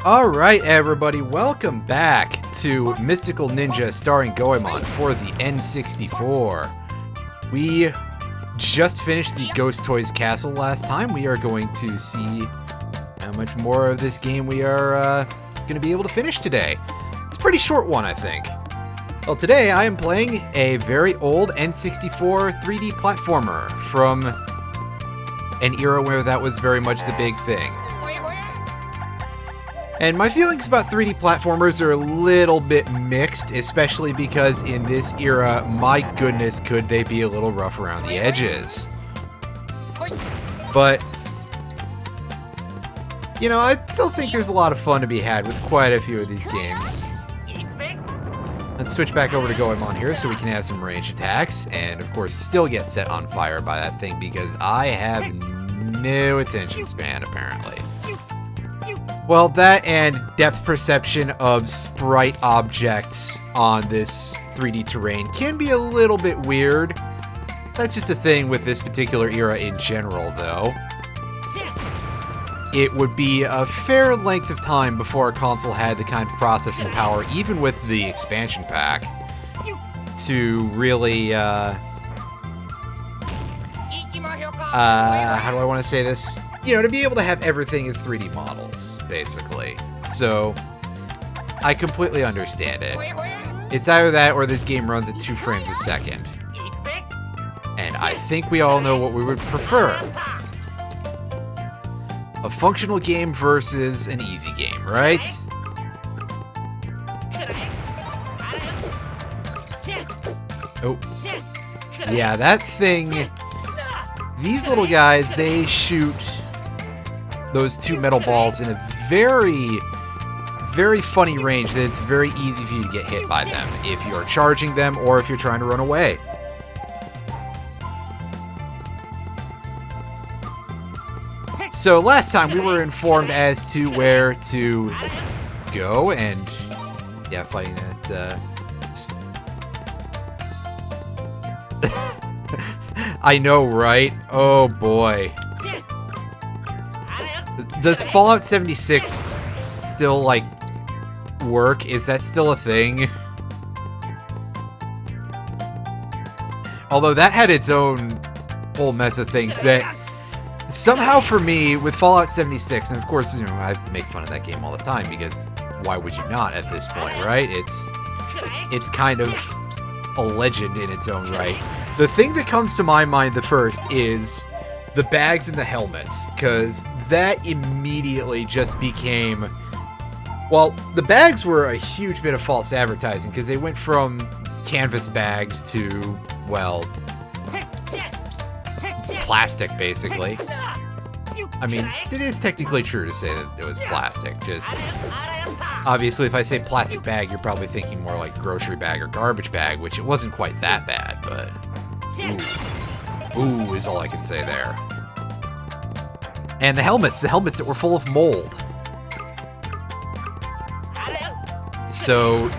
Alright everybody, welcome back to Mystical Ninja starring Goemon for the N64. We just finished the Ghost Toys Castle last time. We are going to see how much more of this game we are going to be able to finish today. It's a pretty short one, I think. Well, today I am playing a very old N64 3D platformer from an era where that was very much the big thing. And my feelings about 3D platformers are a little bit mixed, especially because in this era, my goodness, could they be a little rough around the edges. But, you know, I still think there's a lot of fun to be had with quite a few of these games. Let's switch back over to Goemon here so we can have some ranged attacks, and of course still get set on fire by that thing because I have no attention span, apparently. Well, that and depth perception of sprite objects on this 3D terrain can be a little bit weird. That's just a thing with this particular era in general, though. It would be a fair length of time before a console had the kind of processing power, even with the expansion pack, to really, how do I want to say this? You know, to be able to have everything as 3D models, basically. So, I completely understand it. It's either that or this game runs at 2 frames a second. And I think we all know what we would prefer. A functional game versus an easy game, right? Oh. Yeah, that thing... These little guys, they shoot those 2 metal balls in a very, very funny range that it's very easy for you to get hit by them if you're charging them or if you're trying to run away. So last time we were informed as to where to go, and yeah, fighting that, I know, right? Oh boy. Does Fallout 76 still, like, work? Is that still a thing? Although that had its own whole mess of things that somehow for me, with Fallout 76, and of course, you know, I make fun of that game all the time because why would you not at this point, right? It's kind of a legend in its own right. The thing that comes to my mind the first is the bags and the helmets, because that immediately just became... Well, the bags were a huge bit of false advertising, because they went from canvas bags to, well, plastic, basically. I mean, it is technically true to say that it was plastic, just... Obviously, if I say plastic bag, you're probably thinking more like grocery bag or garbage bag, which it wasn't quite that bad, but... Ooh is all I can say there. And the helmets that were full of mold. So,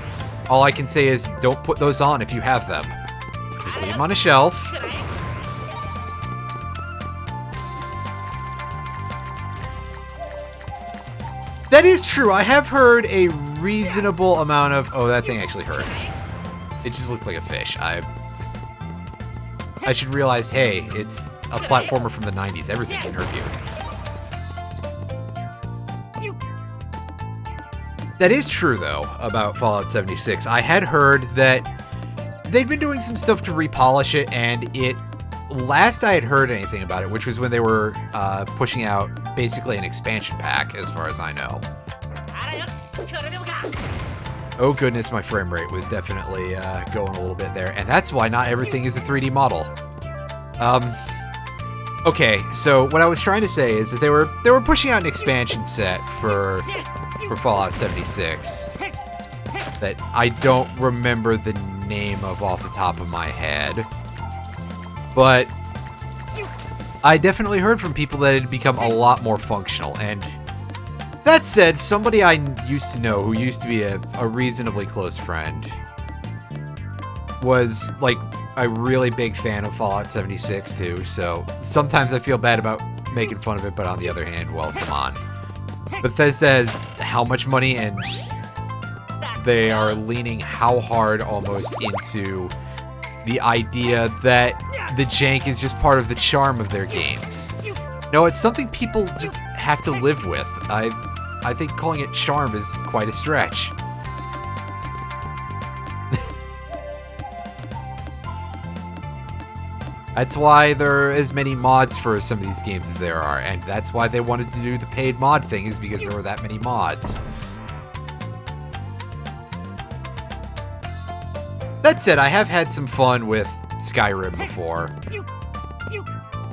all I can say is don't put those on if you have them. Just leave them on a shelf. That is true. I have heard a reasonable amount of... Oh, that thing actually hurts. It just looked like a fish. I should realize, hey, it's a platformer from the 90s. Everything can hurt you. That is true, though, about Fallout 76. I had heard that they'd been doing some stuff to repolish it, and it... Last I had heard anything about it, which was when they were pushing out basically an expansion pack, as far as I know. Oh goodness, my frame rate was definitely going a little bit there, and that's why not everything is a 3D model. Okay, so what I was trying to say is that they were pushing out an expansion set for Fallout 76 that I don't remember the name of off the top of my head, but I definitely heard from people that it had become a lot more functional, and that said, somebody I used to know who used to be a reasonably close friend was, like, a really big fan of Fallout 76, too, so sometimes I feel bad about making fun of it, but on the other hand, well, come on. Bethesda has how much money, and they are leaning how hard almost into the idea that the jank is just part of the charm of their games. No, it's something people just have to live with. I think calling it charm is quite a stretch. That's why there are as many mods for some of these games as there are, and that's why they wanted to do the paid mod thing, is because there were that many mods. That said, I have had some fun with Skyrim before.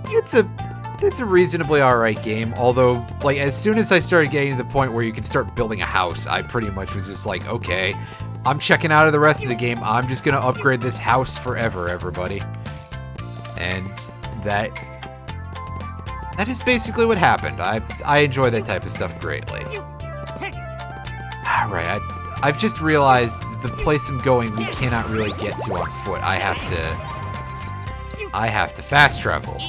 It's a reasonably alright game, although, like, as soon as I started getting to the point where you can start building a house, I pretty much was just like, okay, I'm checking out of the rest of the game, I'm just gonna upgrade this house forever, everybody. And that is basically what happened. I enjoy that type of stuff greatly. Alright, I've just realized the place I'm going we cannot really get to on foot. I have to fast travel.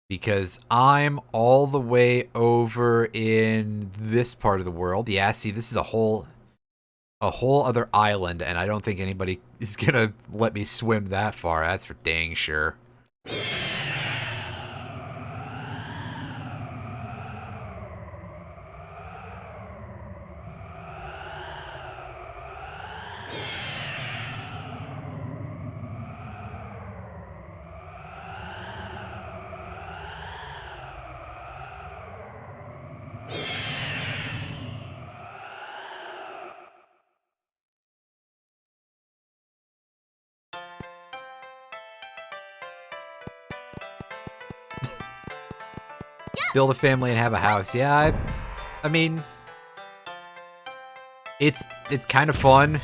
Because I'm all the way over in this part of the world. Yeah, see, this is a whole other island, and I don't think anybody is gonna let me swim that far. That's for dang sure. Build a family and have a house. Yeah, I mean, it's kind of fun.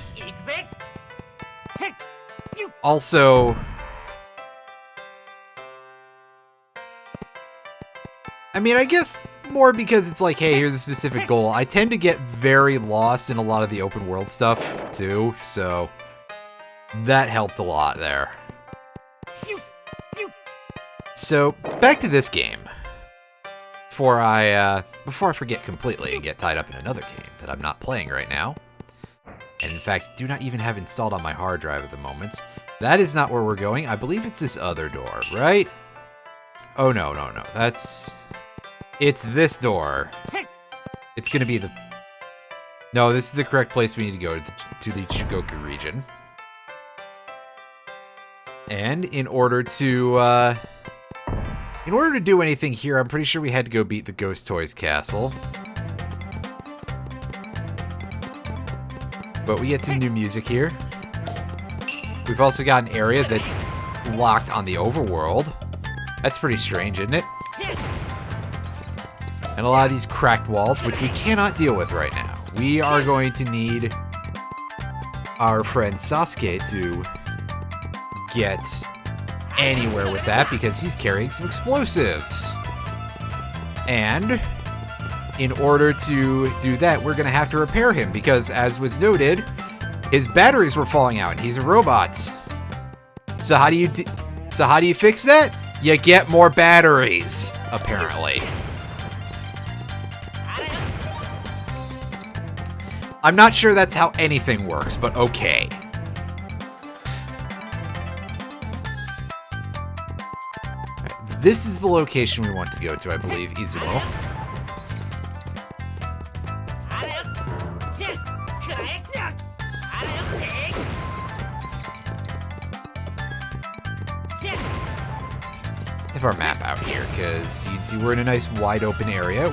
Also, I mean, I guess more because it's like, hey, here's a specific goal. I tend to get very lost in a lot of the open world stuff too, so that helped a lot there. So, back to this game. Before I forget completely and get tied up in another game that I'm not playing right now, and in fact do not even have installed on my hard drive at the moment. That is not where we're going. I believe it's this other door, right? Oh no, it's this door. It's gonna be the... No, this is the correct place we need to go, to the Chugoku region. And in order to do anything here, I'm pretty sure we had to go beat the Ghost Toys Castle. But we get some new music here. We've also got an area that's locked on the overworld. That's pretty strange, isn't it? And a lot of these cracked walls, which we cannot deal with right now. We are going to need our friend Sasuke to get anywhere with that because he's carrying some explosives. And in order to do that, we're going to have to repair him because, as was noted, his batteries were falling out and he's a robot. So how do you fix that? You get more batteries, apparently. I'm not sure that's how anything works, but okay. This is the location we want to go to, I believe, Izumo. Let's have our map out here, because you can see we're in a nice wide open area.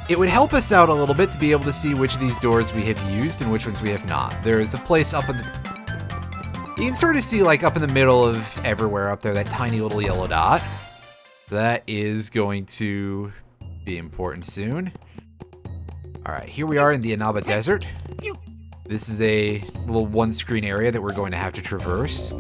It would help us out a little bit to be able to see which of these doors we have used and which ones we have not. There is a place up in the... You can sort of see, like, up in the middle of everywhere up there, that tiny little yellow dot. That is going to be important soon. Alright, here we are in the Inaba Desert. This is a little one-screen area that we're going to have to traverse.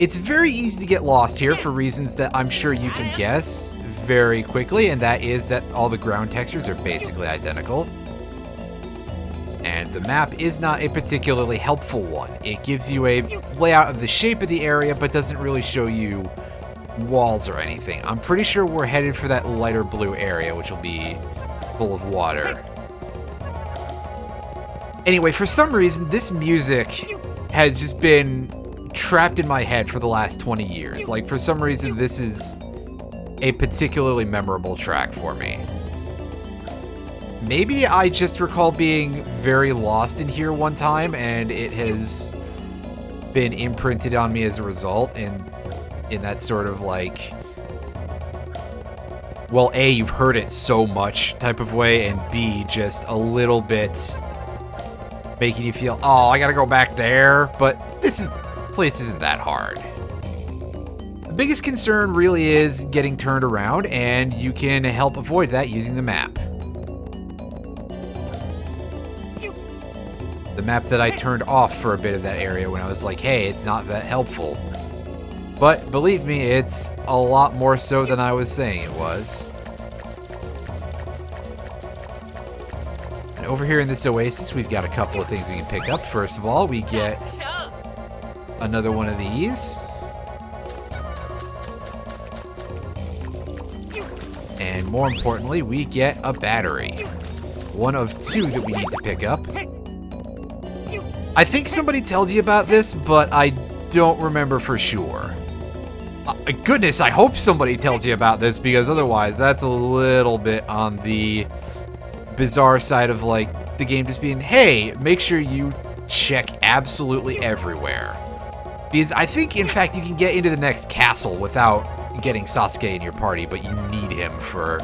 It's very easy to get lost here for reasons that I'm sure you can guess. very quickly, and that is that all the ground textures are basically identical. And the map is not a particularly helpful one. It gives you a layout of the shape of the area, but doesn't really show you walls or anything. I'm pretty sure we're headed for that lighter blue area, which will be full of water. Anyway, for some reason, this music has just been trapped in my head for the last 20 years. Like, for some reason, this is a particularly memorable track for me. Maybe I just recall being very lost in here one time, and it has been imprinted on me as a result, in that sort of like, well, A, you've heard it so much type of way, and B, just a little bit making you feel, oh, I gotta go back there, but this place isn't that hard. The biggest concern really is getting turned around, and you can help avoid that using the map. The map that I turned off for a bit of that area when I was like, hey, it's not that helpful. But believe me, it's a lot more so than I was saying it was. And over here in this oasis, we've got a couple of things we can pick up. First of all, we get another one of these. And more importantly, we get a battery. One of two that we need to pick up. I think somebody tells you about this, but I don't remember for sure. Goodness, I hope somebody tells you about this, because otherwise that's a little bit on the bizarre side of, like, the game just being, hey, make sure you check absolutely everywhere. Because I think, in fact, you can get into the next castle without getting Sasuke in your party, but you need him for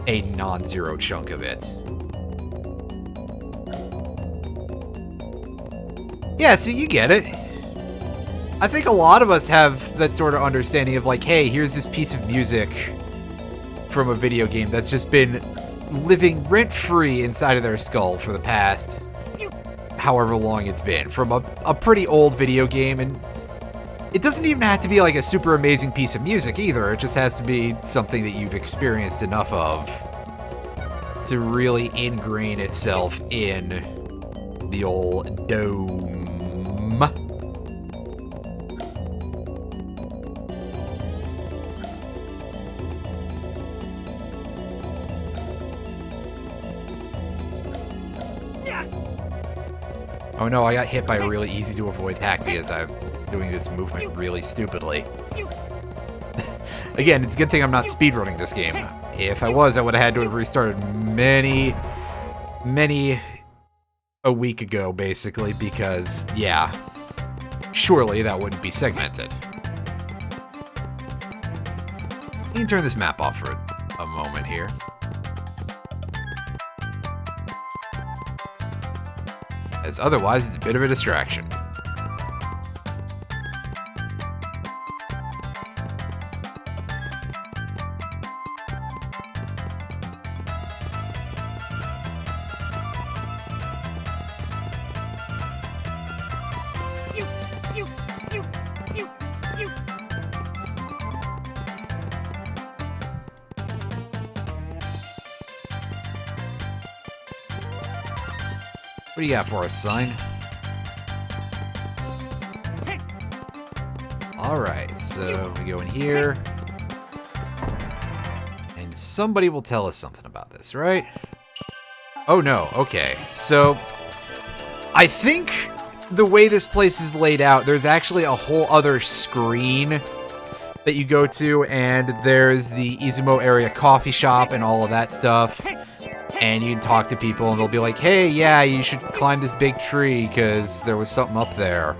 a non-zero chunk of it. Yeah, so you get it. I think a lot of us have that sort of understanding of like, hey, here's this piece of music from a video game that's just been living rent-free inside of their skull for the past however long it's been. From a pretty old video game, and it doesn't even have to be like a super amazing piece of music either. It just has to be something that you've experienced enough of to really ingrain itself in the old dome. Oh no, I got hit by a really easy to avoid hack because I'm doing this movement really stupidly. Again, it's a good thing I'm not speedrunning this game. If I was, I would have had to have restarted many a week ago, basically, because, yeah, surely that wouldn't be segmented. You can turn this map off for a moment here. As otherwise, it's a bit of a distraction. What do you got for us, son? Alright, so we go in here. And somebody will tell us something about this, right? Oh no, okay. So, I think the way this place is laid out, there's actually a whole other screen that you go to, and there's the Izumo area coffee shop and all of that stuff. And you can talk to people, and they'll be like, hey, yeah, you should climb this big tree, because there was something up there.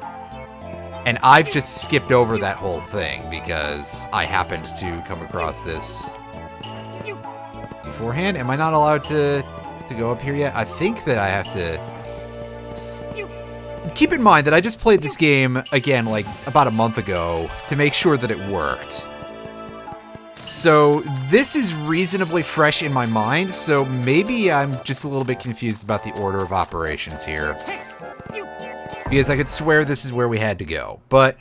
And I've just skipped over that whole thing, because I happened to come across this beforehand. Am I not allowed to go up here yet? I think that I have to... Keep in mind that I just played this game, again, like, about a month ago, to make sure that it worked. So, this is reasonably fresh in my mind, so maybe I'm just a little bit confused about the order of operations here. Because I could swear this is where we had to go, but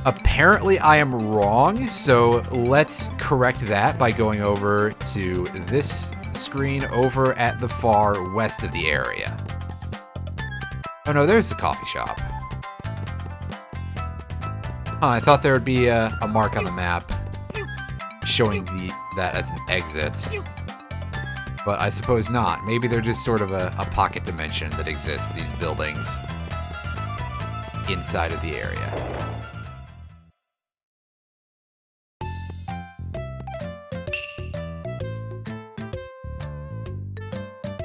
Apparently I am wrong, so let's correct that by going over to this screen over at the far west of the area. Oh no, there's the coffee shop. Huh, I thought there would be a mark on the map showing that as an exit. But I suppose not. Maybe they're just sort of a pocket dimension that exists, these buildings, inside of the area.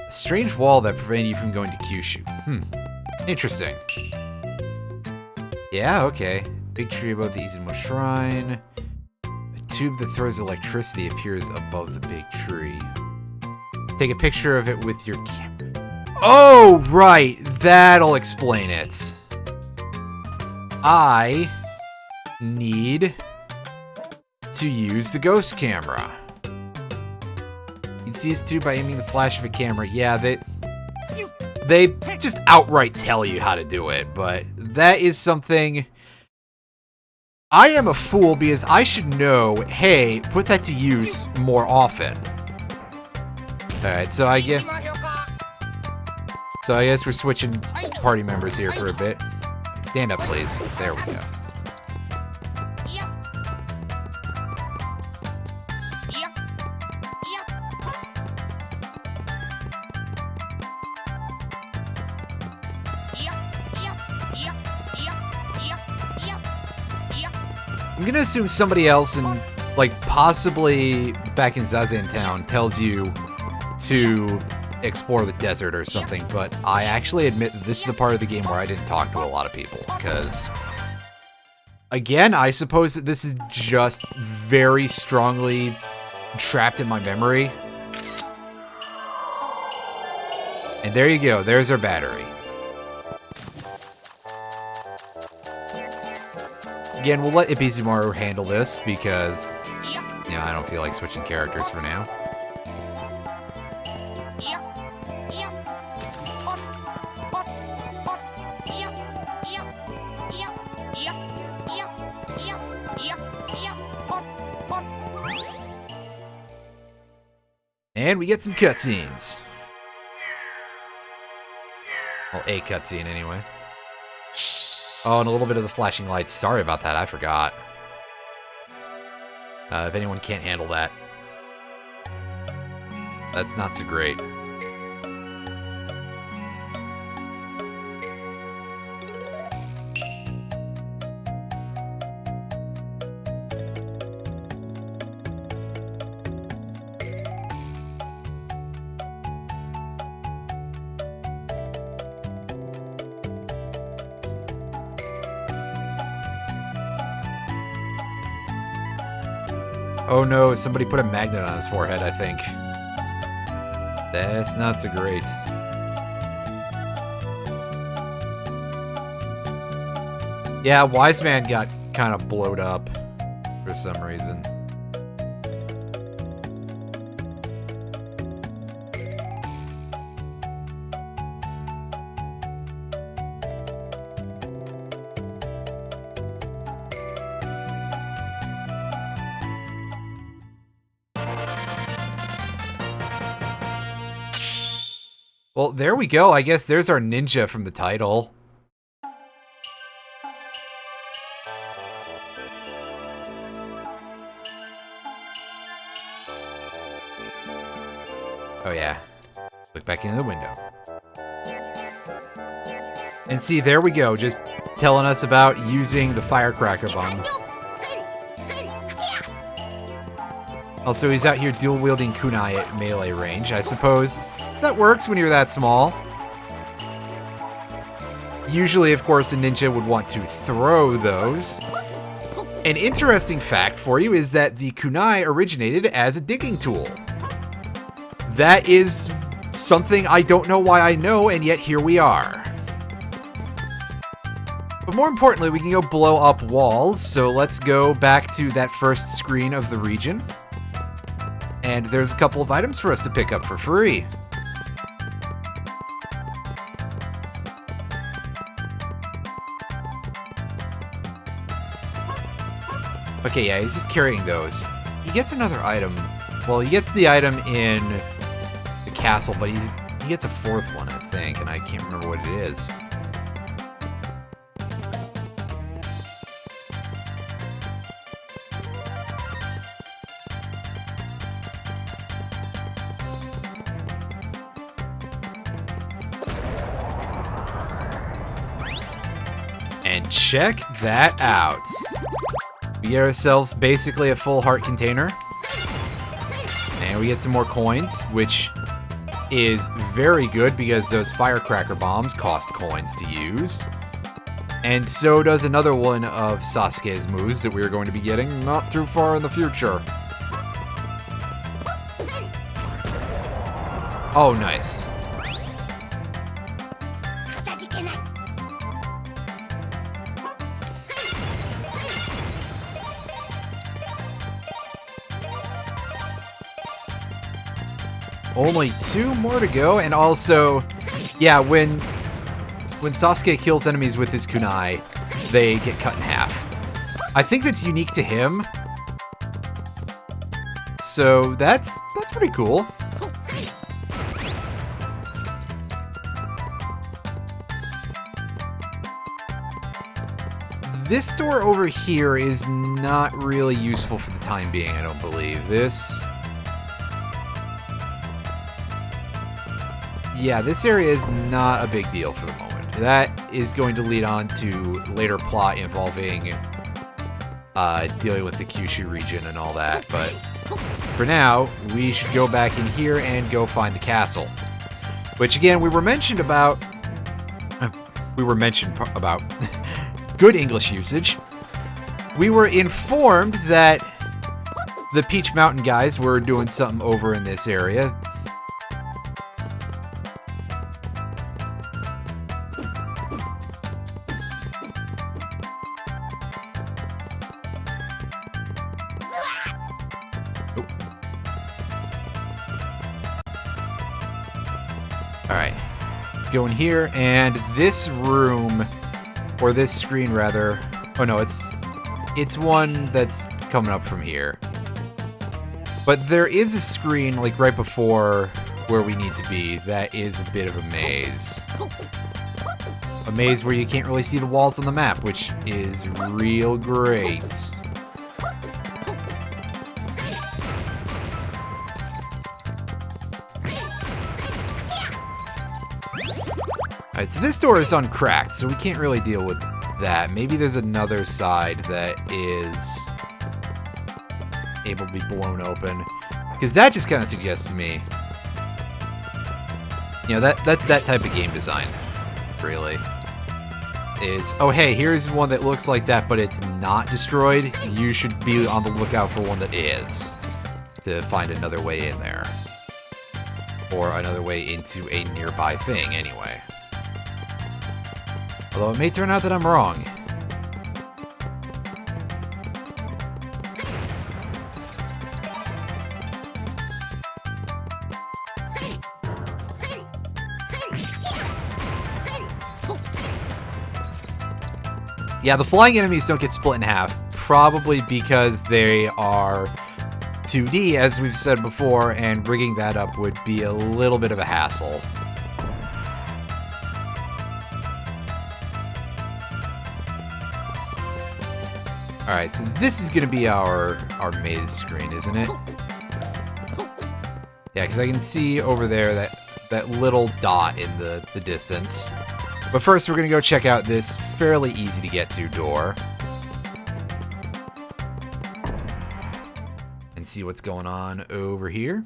Strange wall that prevented you from going to Kyushu. Interesting. Yeah, okay. Big tree above the Izumo Shrine. A tube that throws electricity appears above the big tree. Take a picture of it with your camera. Oh, right! That'll explain it. I need to use the ghost camera. You can see this too by aiming the flash of a camera. Yeah, they just outright tell you how to do it, but that is something... I am a fool because I should know, hey, put that to use more often. Alright, so I guess we're switching party members here for a bit. Stand up, please. There we go. I'm gonna assume somebody else in, like, possibly back in Zazen Town tells you to explore the desert or something, but I actually admit that this is a part of the game where I didn't talk to a lot of people, because, again, I suppose that this is just very strongly trapped in my memory. And there you go, there's our battery. Again, we'll let Ibizumaru handle this because, you know, I don't feel like switching characters for now. And we get some cutscenes. Well, a cutscene anyway. Oh, and a little bit of the flashing lights. Sorry about that, I forgot. If anyone can't handle that, that's not so great. Oh no, somebody put a magnet on his forehead, I think. That's not so great. Yeah, Wise Man got kind of blowed up for some reason. Well, there we go. I guess there's our ninja from the title. Oh yeah. Look back into the window. And see, there we go. Just telling us about using the firecracker bomb. Also, he's out here dual-wielding kunai at melee range. I suppose that works when you're that small. Usually, of course, a ninja would want to throw those. An interesting fact for you is that the kunai originated as a digging tool. That is something I don't know why I know, and yet here we are. But more importantly, we can go blow up walls, so let's go back to that first screen of the region. And there's a couple of items for us to pick up for free. Okay, yeah, he's just carrying those. He gets another item. Well, he gets the item in the castle, but he gets a fourth one, I think, and I can't remember what it is. And check that out. We get ourselves basically a full heart container. And we get some more coins, which is very good because those firecracker bombs cost coins to use. And so does another one of Sasuke's moves that we are going to be getting not too far in the future. Oh, nice. Only 2 more to go, and also, yeah, when Sasuke kills enemies with his kunai, they get cut in half. I think that's unique to him, so that's pretty cool. This door over here is not really useful for the time being, I don't believe. Yeah, this area is not a big deal for the moment. That is going to lead on to later plot involving dealing with the Kyushu region and all that, but for now, we should go back in here and go find the castle. Which, again, we were mentioned about good English usage. We were informed that the Peach Mountain guys were doing something over in this area. Alright, let's go in here, and this room, or this screen rather, oh no, it's one that's coming up from here. But there is a screen, like right before where we need to be, that is a bit of a maze. A maze where you can't really see the walls on the map, which is real great. Alright, so this door is uncracked, so we can't really deal with that. Maybe there's another side that is able to be blown open. Because that just kind of suggests to me, you know, that's that type of game design, really. Oh hey, here's one that looks like that, but it's not destroyed. You should be on the lookout for one that is, to find another way in there. Or another way into a nearby thing, anyway. Although it may turn out that I'm wrong. Yeah, the flying enemies don't get split in half, probably because they are 2D, as we've said before, and rigging that up would be a little bit of a hassle. Alright, so this is going to be our maze screen, isn't it? Yeah, because I can see over there that little dot in the distance. But first, we're going to go check out this fairly easy to get to door. And see what's going on over here.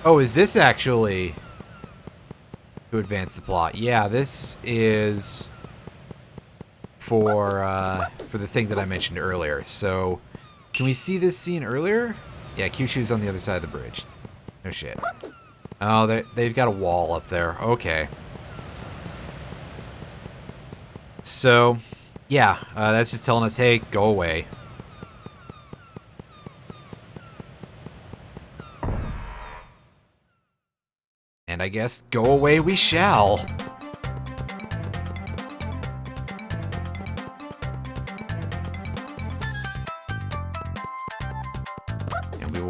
Oh, is this actually to advance the plot? Yeah, this is for the thing that I mentioned earlier. So, can we see this scene earlier? Yeah, Kyushu's on the other side of the bridge. No shit. Oh, they've got a wall up there. Okay. So, yeah, that's just telling us, hey, go away. And I guess go away we shall.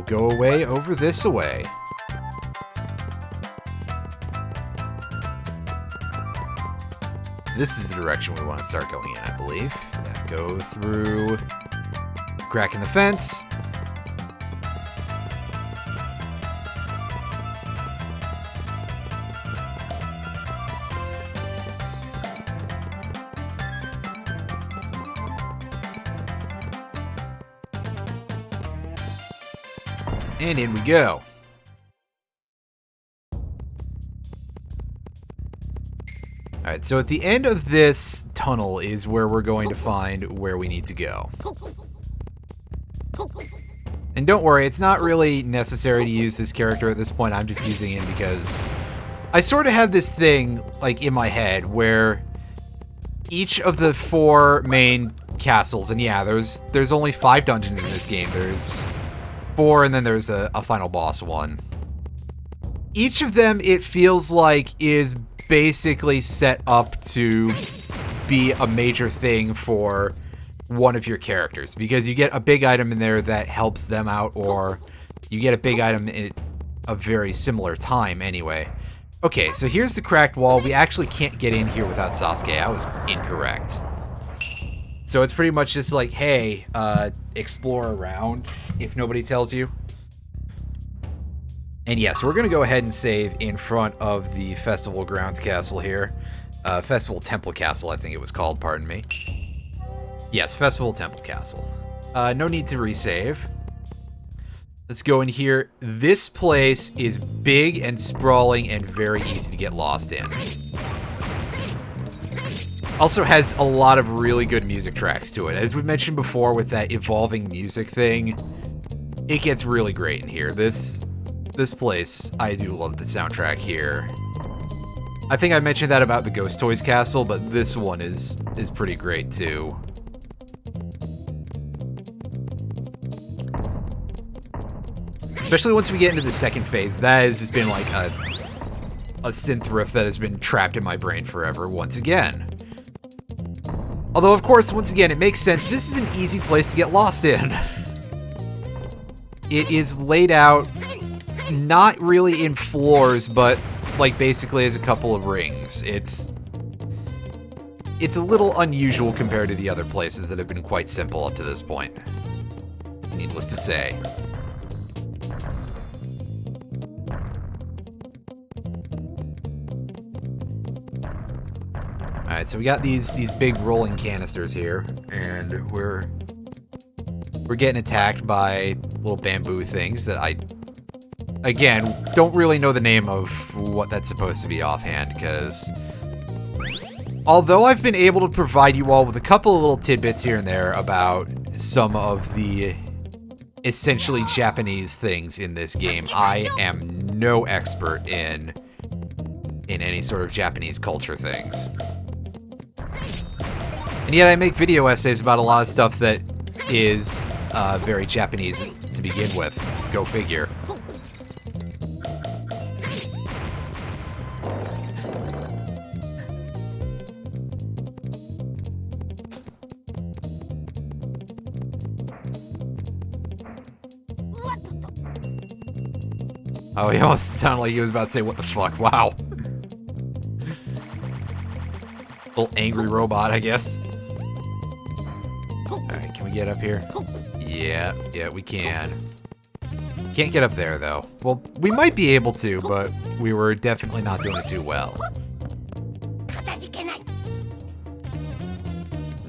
go away over this way. This is the direction we want to start going in, I believe. Yeah, go through, crack in the fence. And in we go. Alright, so at the end of this tunnel is where we're going to find where we need to go. And don't worry, it's not really necessary to use this character at this point. I'm just using him because I sort of have this thing, like, in my head where each of the 4 main castles, and yeah, there's only 5 dungeons in this game. There's 4, and then there's a final boss one. Each of them, it feels like, is basically set up to be a major thing for one of your characters, because you get a big item in there that helps them out, or you get a big item in a very similar time anyway. Okay, so here's the cracked wall. We actually can't get in here without Sasuke. I was incorrect. So it's pretty much just like, hey, explore around if nobody tells you. And yes, we're going to go ahead and save in front of the Festival Grounds Castle here. Festival Temple Castle, I think it was called, pardon me. Yes, Festival Temple Castle. No need to resave. Let's go in here. This place is big and sprawling and very easy to get lost in. Also has a lot of really good music tracks to it. As we mentioned before with that evolving music thing, it gets really great in here. This place, I do love the soundtrack here. I think I mentioned that about the Ghost Toys Castle, but this one is pretty great too. Especially once we get into the second phase, that has just been like a synth riff that has been trapped in my brain forever once again. Although, of course, once again, it makes sense. This is an easy place to get lost in. It is laid out not really in floors, but like basically as a couple of rings. It's a little unusual compared to the other places that have been quite simple up to this point. Needless to say. Alright, so we got these big rolling canisters here, and we're getting attacked by little bamboo things that I, again, don't really know the name of what that's supposed to be offhand, because although I've been able to provide you all with a couple of little tidbits here and there about some of the essentially Japanese things in this game, I am no expert in any sort of Japanese culture things. And yet I make video essays about a lot of stuff that is very Japanese to begin with. Go figure. Oh, he almost sounded like he was about to say, what the fuck? Wow. Little angry robot, I guess. Alright, can we get up here? Yeah, we can. Can't get up there, though. Well, we might be able to, but we were definitely not doing it too well.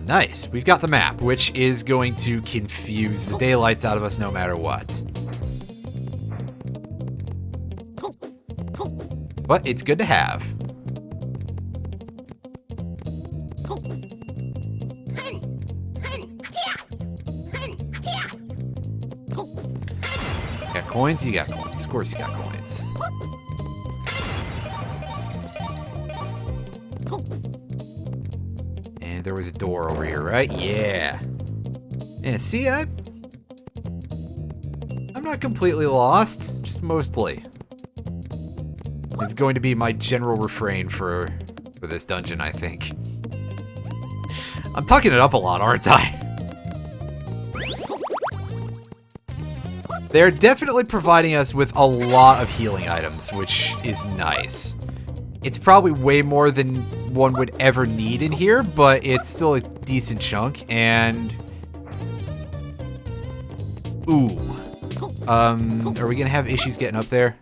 Nice, we've got the map, which is going to confuse the daylights out of us no matter what. But it's good to have. Got coins? You got coins. Of course you got coins. And there was a door over here, right? Yeah. And see, I'm not completely lost, just mostly. It's going to be my general refrain for this dungeon, I think. I'm talking it up a lot, aren't I? They're definitely providing us with a lot of healing items, which is nice. It's probably way more than one would ever need in here, but it's still a decent chunk, and... Ooh. Are we gonna have issues getting up there?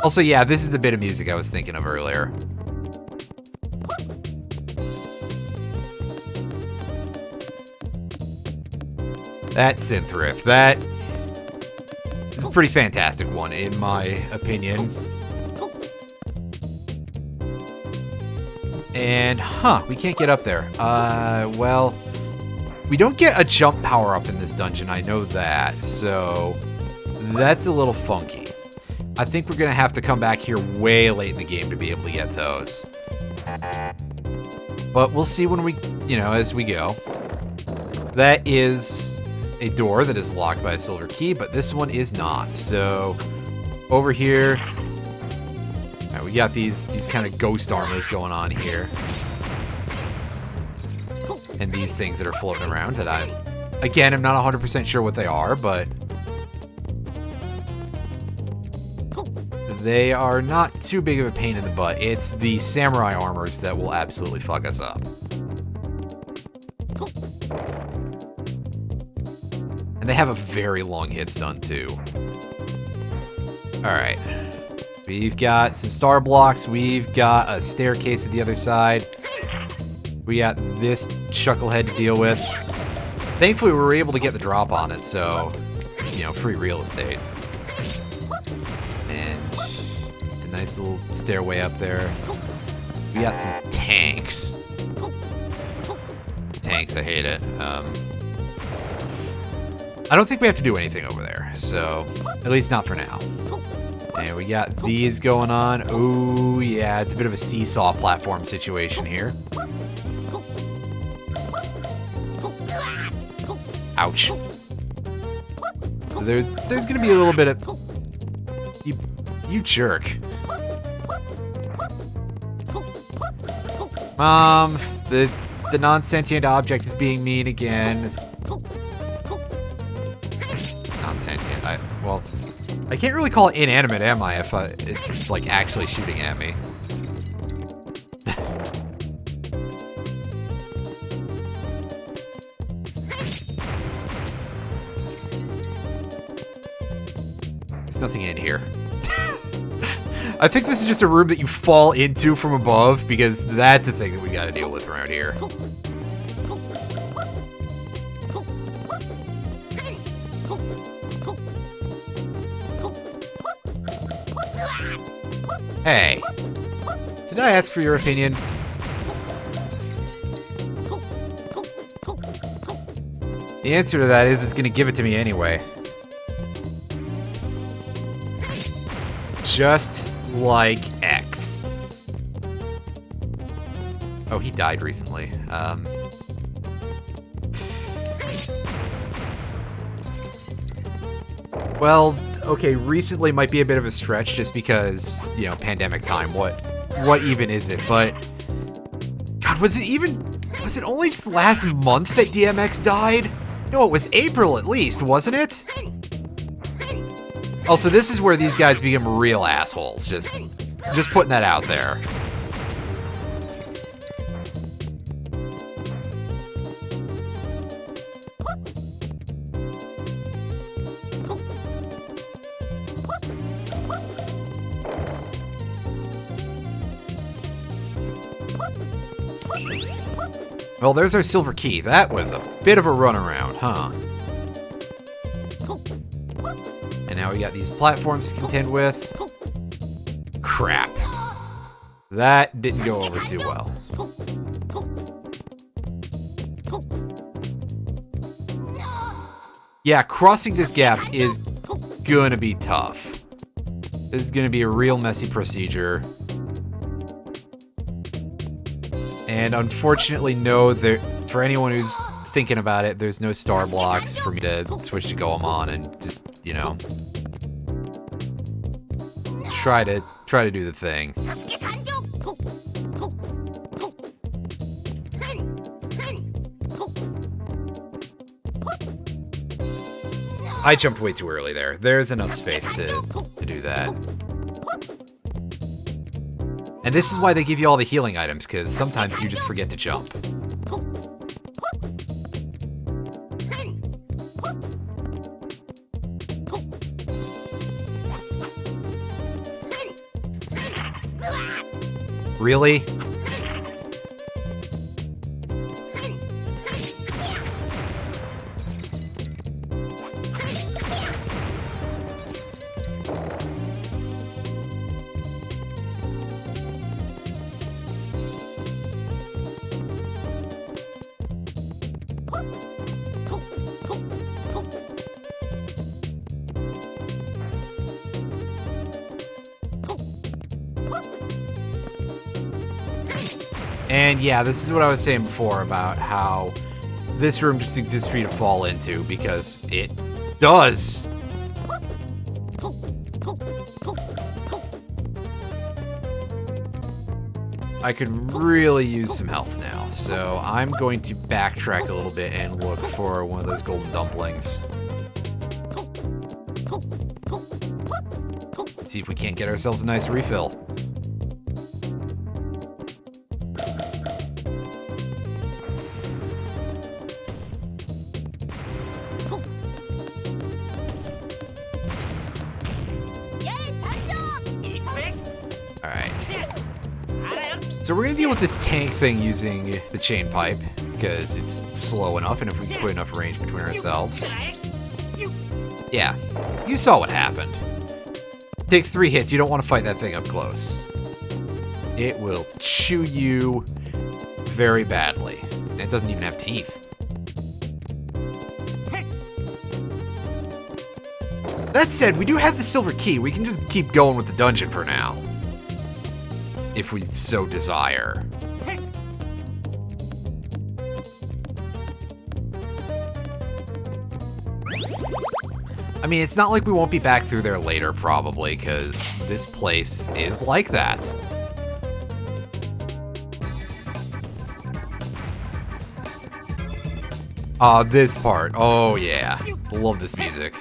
Also, yeah, this is the bit of music I was thinking of earlier. That synth riff, that is a pretty fantastic one, in my opinion. And, we can't get up there. Well, we don't get a jump power-up in this dungeon, I know that, so that's a little funky. I think we're gonna have to come back here way late in the game to be able to get those. But we'll see when we, as we go. That is a door that is locked by a silver key, but this one is not. So, over here, we got these kind of ghost armors going on here. And these things that are floating around that I, again, I'm not 100% sure what they are, but they are not too big of a pain in the butt. It's the samurai armors that will absolutely fuck us up. And they have a very long hit stun, too. Alright. We've got some star blocks. We've got a staircase at the other side. We got this chucklehead to deal with. Thankfully, we were able to get the drop on it, so, free real estate. And it's a nice little stairway up there. We got some tanks. Tanks, I hate it. I don't think we have to do anything over there, so at least not for now. And we got these going on. Ooh, yeah, it's a bit of a seesaw platform situation here. Ouch. So there's gonna be a little bit of... You jerk. The non-sentient object is being mean again. Non-sentient, well, I can't really call it inanimate, am I, if it's, like, actually shooting at me. There's nothing in here. I think this is just a room that you fall into from above, because that's a thing that we gotta deal with around here. Hey, did I ask for your opinion? The answer to that is it's gonna give it to me anyway. Just like X. Oh, he died recently. Well, okay, recently might be a bit of a stretch just because, pandemic time. What even is it? But God, was it only just last month that DMX died? No, it was April at least, wasn't it? Also, this is where these guys become real assholes. Just putting that out there. Well, there's our silver key. That was a bit of a runaround, huh? And now we got these platforms to contend with. Crap. That didn't go over too well. Yeah, crossing this gap is gonna be tough. This is gonna be a real messy procedure. And unfortunately, no, for anyone who's thinking about it, there's no star blocks for me to switch to Goemon and just, try to do the thing. I jumped way too early there. There's enough space to do that. And this is why they give you all the healing items, because sometimes you just forget to jump. Really? And yeah, this is what I was saying before about how this room just exists for you to fall into, because it does. I could really use some health now, so I'm going to backtrack a little bit and look for one of those golden dumplings. Let's see if we can't get ourselves a nice refill. So we're gonna deal with this tank thing using the chain pipe, because it's slow enough, and if we can put enough range between ourselves. Yeah, you saw what happened. It takes 3 hits, you don't want to fight that thing up close. It will chew you very badly. And it doesn't even have teeth. That said, we do have the silver key. We can just keep going with the dungeon for now, if we so desire. I mean, it's not like we won't be back through there later, probably, because this place is like that. This part. Oh, yeah. Love this music.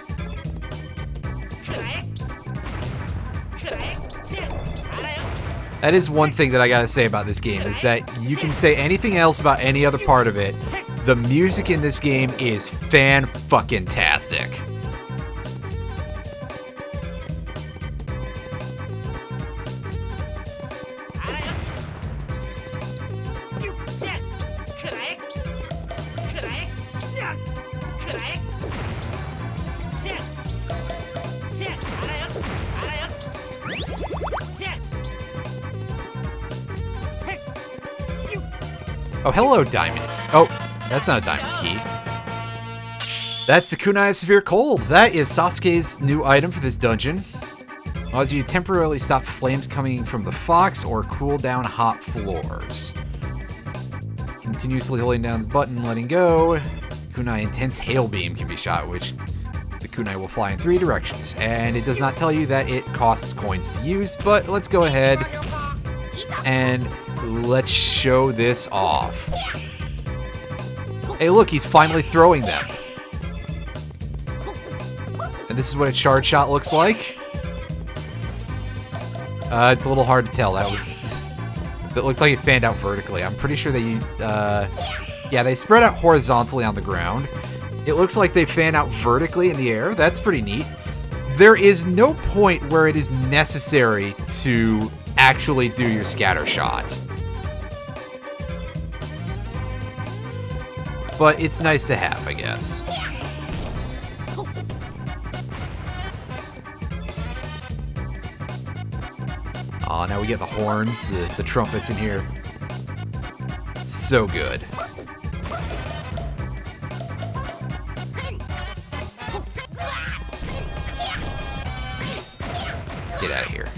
That is one thing that I gotta say about this game, is that you can say anything else about any other part of it. The music in this game is fan-fucking-tastic. Oh, hello, Diamond. Oh, that's not a Diamond key. That's the Kunai of Severe Cold. That is Sasuke's new item for this dungeon. Allows you to temporarily stop flames coming from the fox or cool down hot floors. Continuously holding down the button and letting go. Kunai Intense Hail Beam can be shot, which the kunai will fly in 3 directions. And it does not tell you that it costs coins to use, but let's go ahead and let's show this off. Hey, look, he's finally throwing them. And this is what a charge shot looks like. It's a little hard to tell. That looked like it fanned out vertically. I'm pretty sure yeah, they spread out horizontally on the ground. It looks like they fan out vertically in the air. That's pretty neat. There is no point where it is necessary to actually do your scatter shot. But it's nice to have, I guess. Oh, now we get the horns, the trumpets in here. So good. Get out of here.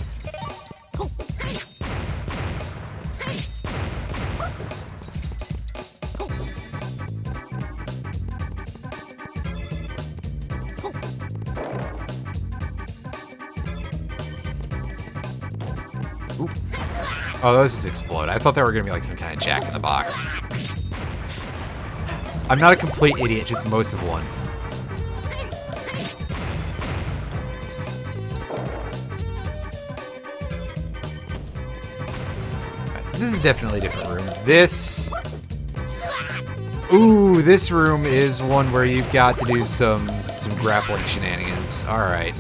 Oop. Oh, those just explode. I thought they were going to be like some kind of jack in the box. I'm not a complete idiot, just most of one. This is definitely a different room. This... Ooh, this room is one where you've got to do some grappling shenanigans. Alright.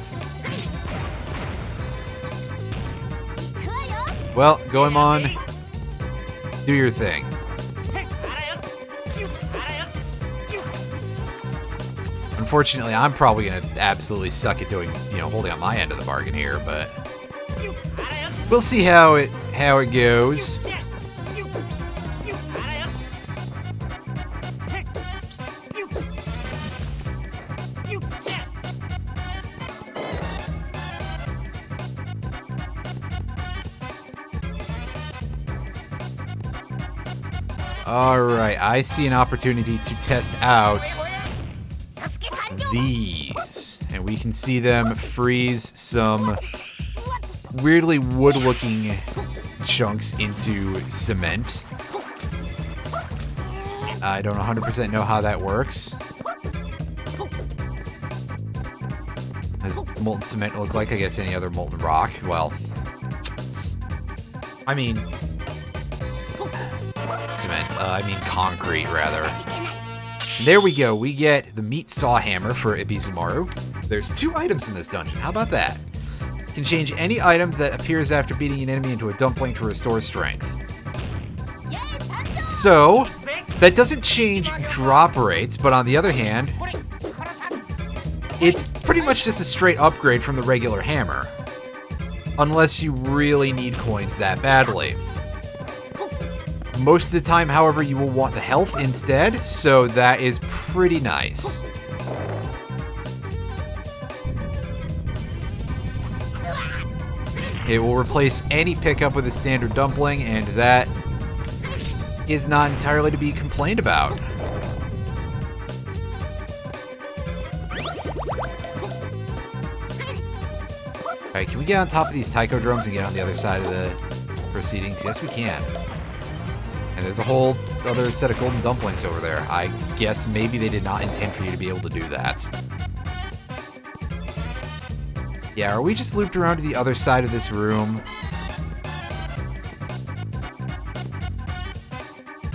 Well, Goemon, do your thing. Unfortunately, I'm probably going to absolutely suck at doing, holding up my end of the bargain here, but we'll see how it goes. Alright, I see an opportunity to test out these. And we can see them freeze some weirdly wood-looking chunks into cement. I don't 100% know how that works. Does molten cement look like, I guess, any other molten rock? Well, I mean... cement. I mean concrete, rather. There we go. We get the meat saw hammer for Ibizumaru. There's 2 items in this dungeon. How about that? You can change any item that appears after beating an enemy into a dumpling to restore strength. So, that doesn't change drop rates, but on the other hand, it's pretty much just a straight upgrade from the regular hammer. Unless you really need coins that badly. Most of the time, however, you will want the health instead, so that is pretty nice. It will replace any pickup with a standard dumpling, and that is not entirely to be complained about. Alright, can we get on top of these taiko drums and get on the other side of the proceedings? Yes, we can. And there's a whole other set of golden dumplings over there. I guess maybe they did not intend for you to be able to do that. Yeah, are we just looped around to the other side of this room?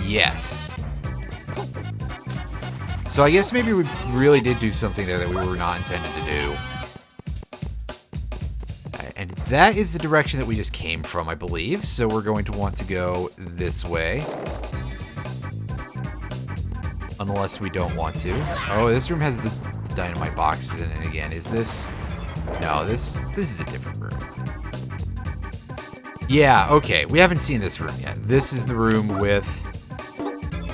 Yes. So I guess maybe we really did do something there that we were not intended to do. And that is the direction that we just came from, I believe. So we're going to want to go this way. Unless we don't want to. Oh, this room has the dynamite boxes in it again. Is this... No, this is a different room. Yeah, okay. We haven't seen this room yet. This is the room with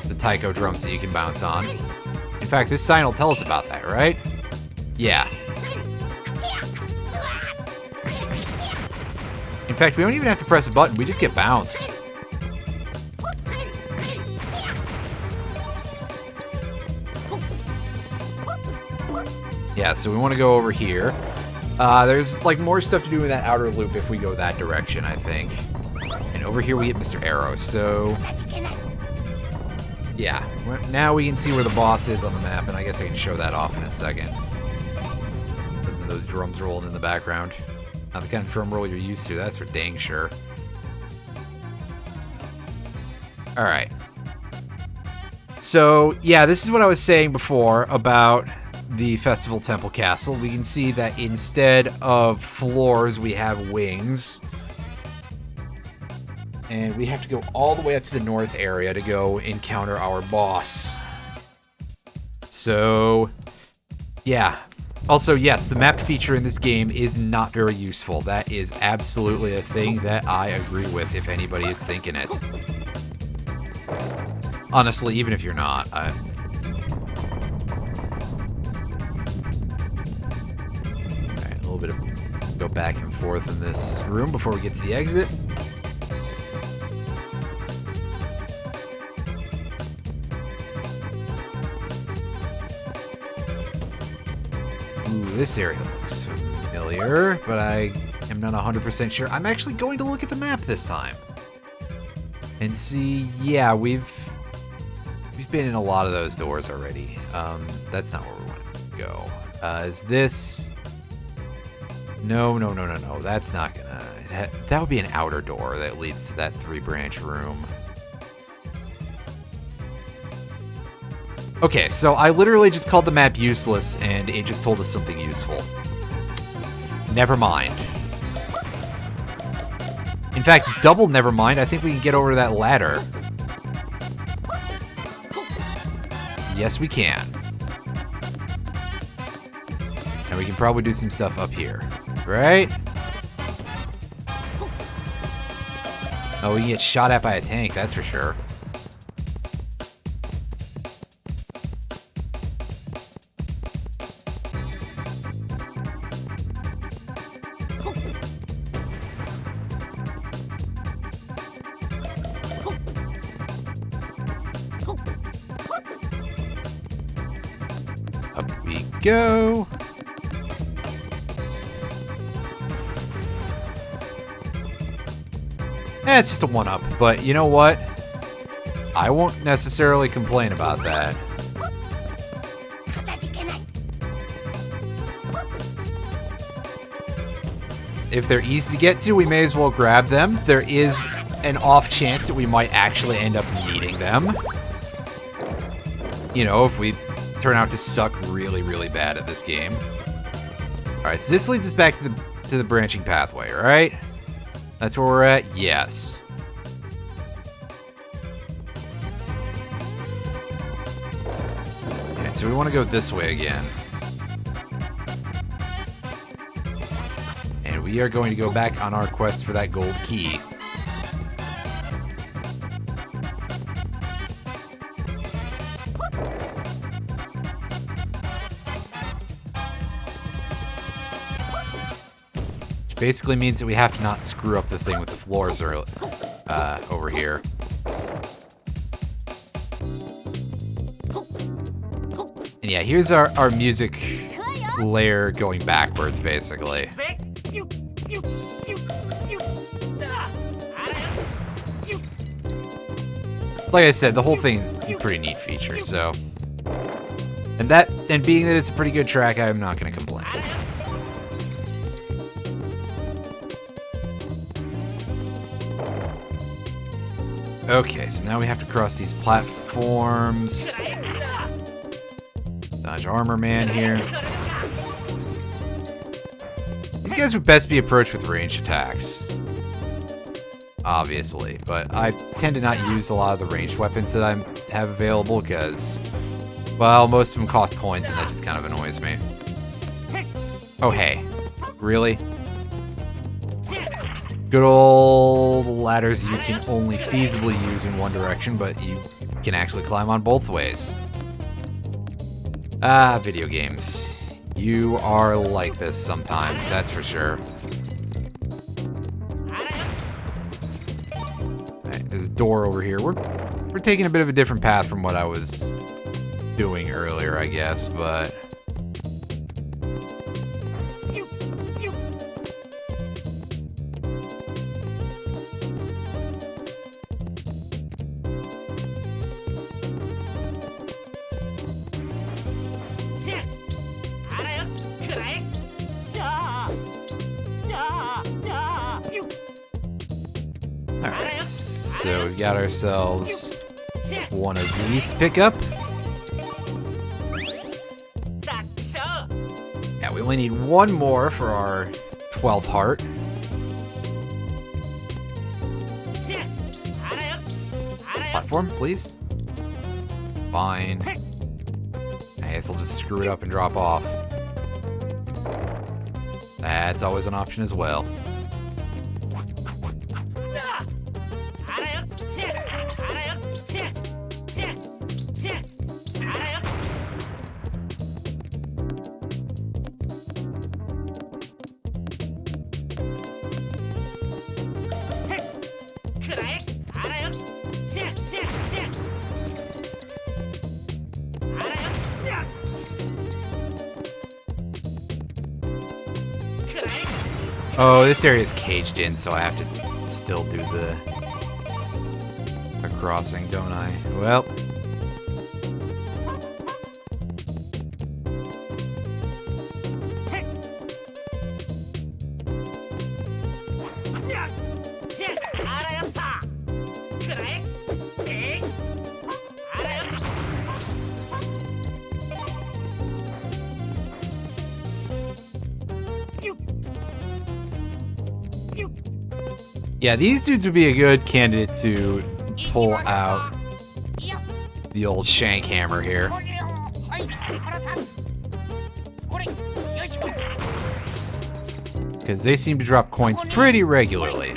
the taiko drums that you can bounce on. In fact, this sign will tell us about that, right? Yeah. In fact, we don't even have to press a button. We just get bounced. Yeah, so we want to go over here. There's, like, more stuff to do in that outer loop if we go that direction, I think. And over here we get Mr. Arrow, so... Yeah, now we can see where the boss is on the map, and I guess I can show that off in a second. Listen to those drums rolling in the background. Not the kind of drum roll you're used to, that's for dang sure. Alright. So, yeah, this is what I was saying before about the Festival Temple Castle. We can see that instead of floors, we have wings. And we have to go all the way up to the north area to go encounter our boss. So, yeah. Also, yes, the map feature in this game is not very useful. That is absolutely a thing that I agree with if anybody is thinking it. Honestly, even if you're not, Alright, a little bit of go back and forth in this room before we get to the exit. Ooh, this area looks familiar, but I am not 100% sure. I'm actually going to look at the map this time and see. Yeah, we've been in a lot of those doors already. That's not where we want to go. Is this? No. That's not gonna. It That would be an outer door that leads to that 3-branch room. Okay, so I literally just called the map useless, and it just told us something useful. Never mind. In fact, double never mind. I think we can get over that ladder. Yes, we can. And we can probably do some stuff up here. Right? Oh, we can get shot at by a tank, that's for sure. Up we go. It's just a one-up, but you know what? I won't necessarily complain about that. If they're easy to get to, we may as well grab them. There is an off chance that we might actually end up needing them. You know, if we turn out to suck really, really bad at this game. Alright, so this leads us back to the branching pathway, right? That's where we're at? Yes. Okay, so we want to go this way again. And we are going to go back on our quest for that gold key. Basically means that we have to not screw up the thing with the floors or, over here. And yeah, here's our music layer going backwards, basically. Like I said, the whole thing's a pretty neat feature, so... And being that it's a pretty good track, I'm not going to complain. Okay, so now we have to cross these platforms. Dodge Armor Man here. These guys would best be approached with ranged attacks. Obviously, but I tend to not use a lot of the ranged weapons that I have available because, well, most of them cost coins and that just kind of annoys me. Oh, hey. Really? Good old ladders you can only feasibly use in one direction, but you can actually climb on both ways. Ah, video games. You are like this sometimes, that's for sure. Alright, there's a door over here. We're taking a bit of a different path from what I was doing earlier, I guess, but... Alright, so we've got ourselves one of these to pick up. Yeah, we only need one more for our 12th heart. Platform, please. Fine. I guess I'll just screw it up and drop off. That's always an option as well. Oh, this area is caged in, so I have to still do the crossing, don't I? Well. Yeah, these dudes would be a good candidate to pull out the old shank hammer here. Because they seem to drop coins pretty regularly.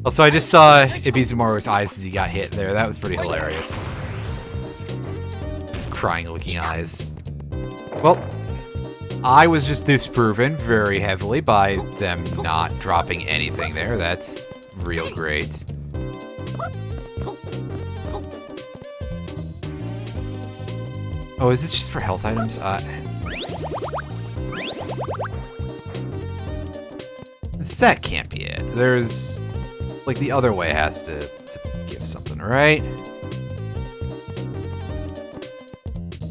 Also, I just saw Ibizumaru's eyes as he got hit there. That was pretty hilarious. His crying-looking eyes. Well, I was just disproven very heavily by them not dropping anything there. That's real great. Oh, is this just for health items? That can't be it. There's... like, the other way has to give something, right?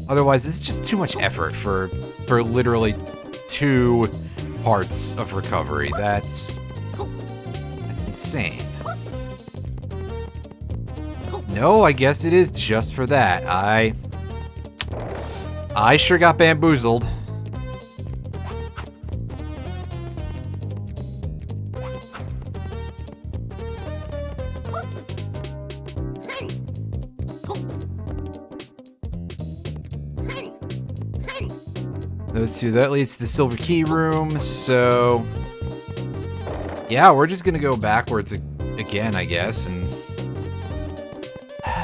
Otherwise, it's just too much effort for literally 2 parts of recovery. That's insane. No, I guess it is just for that. I sure got bamboozled. Those 2, that leads to the silver key room, so... yeah, we're just gonna go backwards again, I guess, and...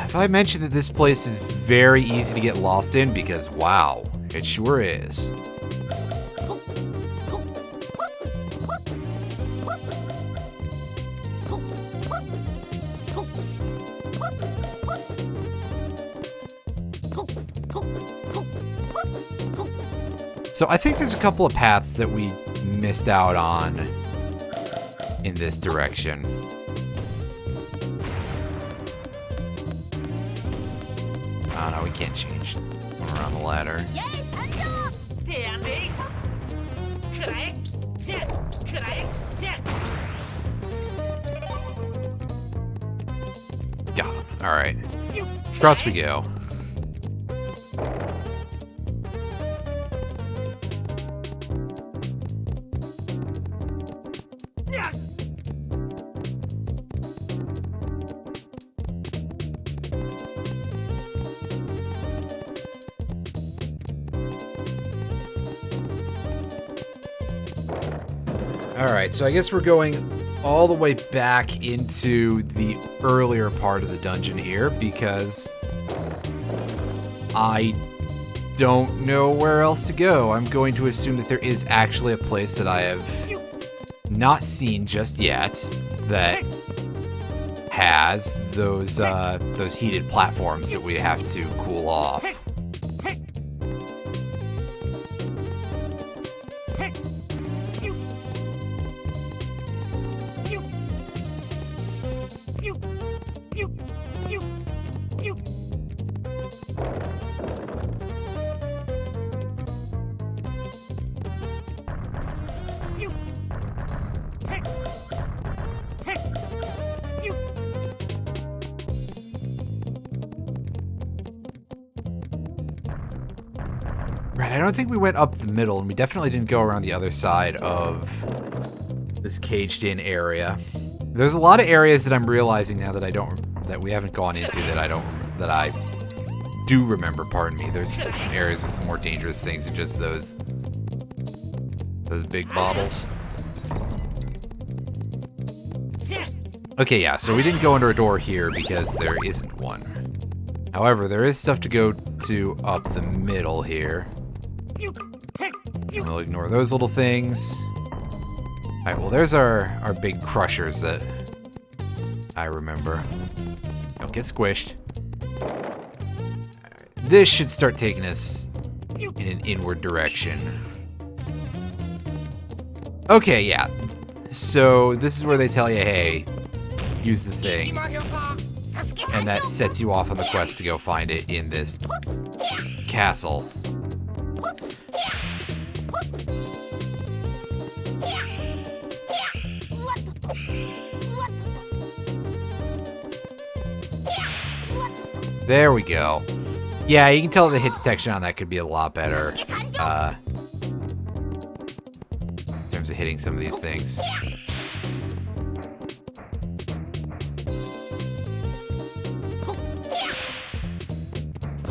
if I mention that this place is very easy to get lost in, because, wow, it sure is. So I think there's a couple of paths that we missed out on in this direction. Oh no, we can't change around the ladder. Got him. Alright. Across we go. Alright, so I guess we're going all the way back into the earlier part of the dungeon here, because I don't know where else to go. I'm going to assume that there is actually a place that I have not seen just yet that has those heated platforms that we have to cool off. Right, I don't think we went up the middle, and we definitely didn't go around the other side of this caged-in area. There's a lot of areas that I'm realizing now that we haven't gone into that I do remember. Pardon me. There's some areas with some more dangerous things than just those big bottles. Okay, yeah. So we didn't go under a door here because there isn't one. However, there is stuff to go to up the middle here. We'll ignore those little things. Alright, well there's our big crushers that I remember. Don't get squished. Right, this should start taking us in an inward direction. Okay, yeah. So this is where they tell you, hey, use the thing. And that sets you off on the quest to go find it in this castle. There we go. Yeah, you can tell the hit detection on that could be a lot better. In terms of hitting some of these things.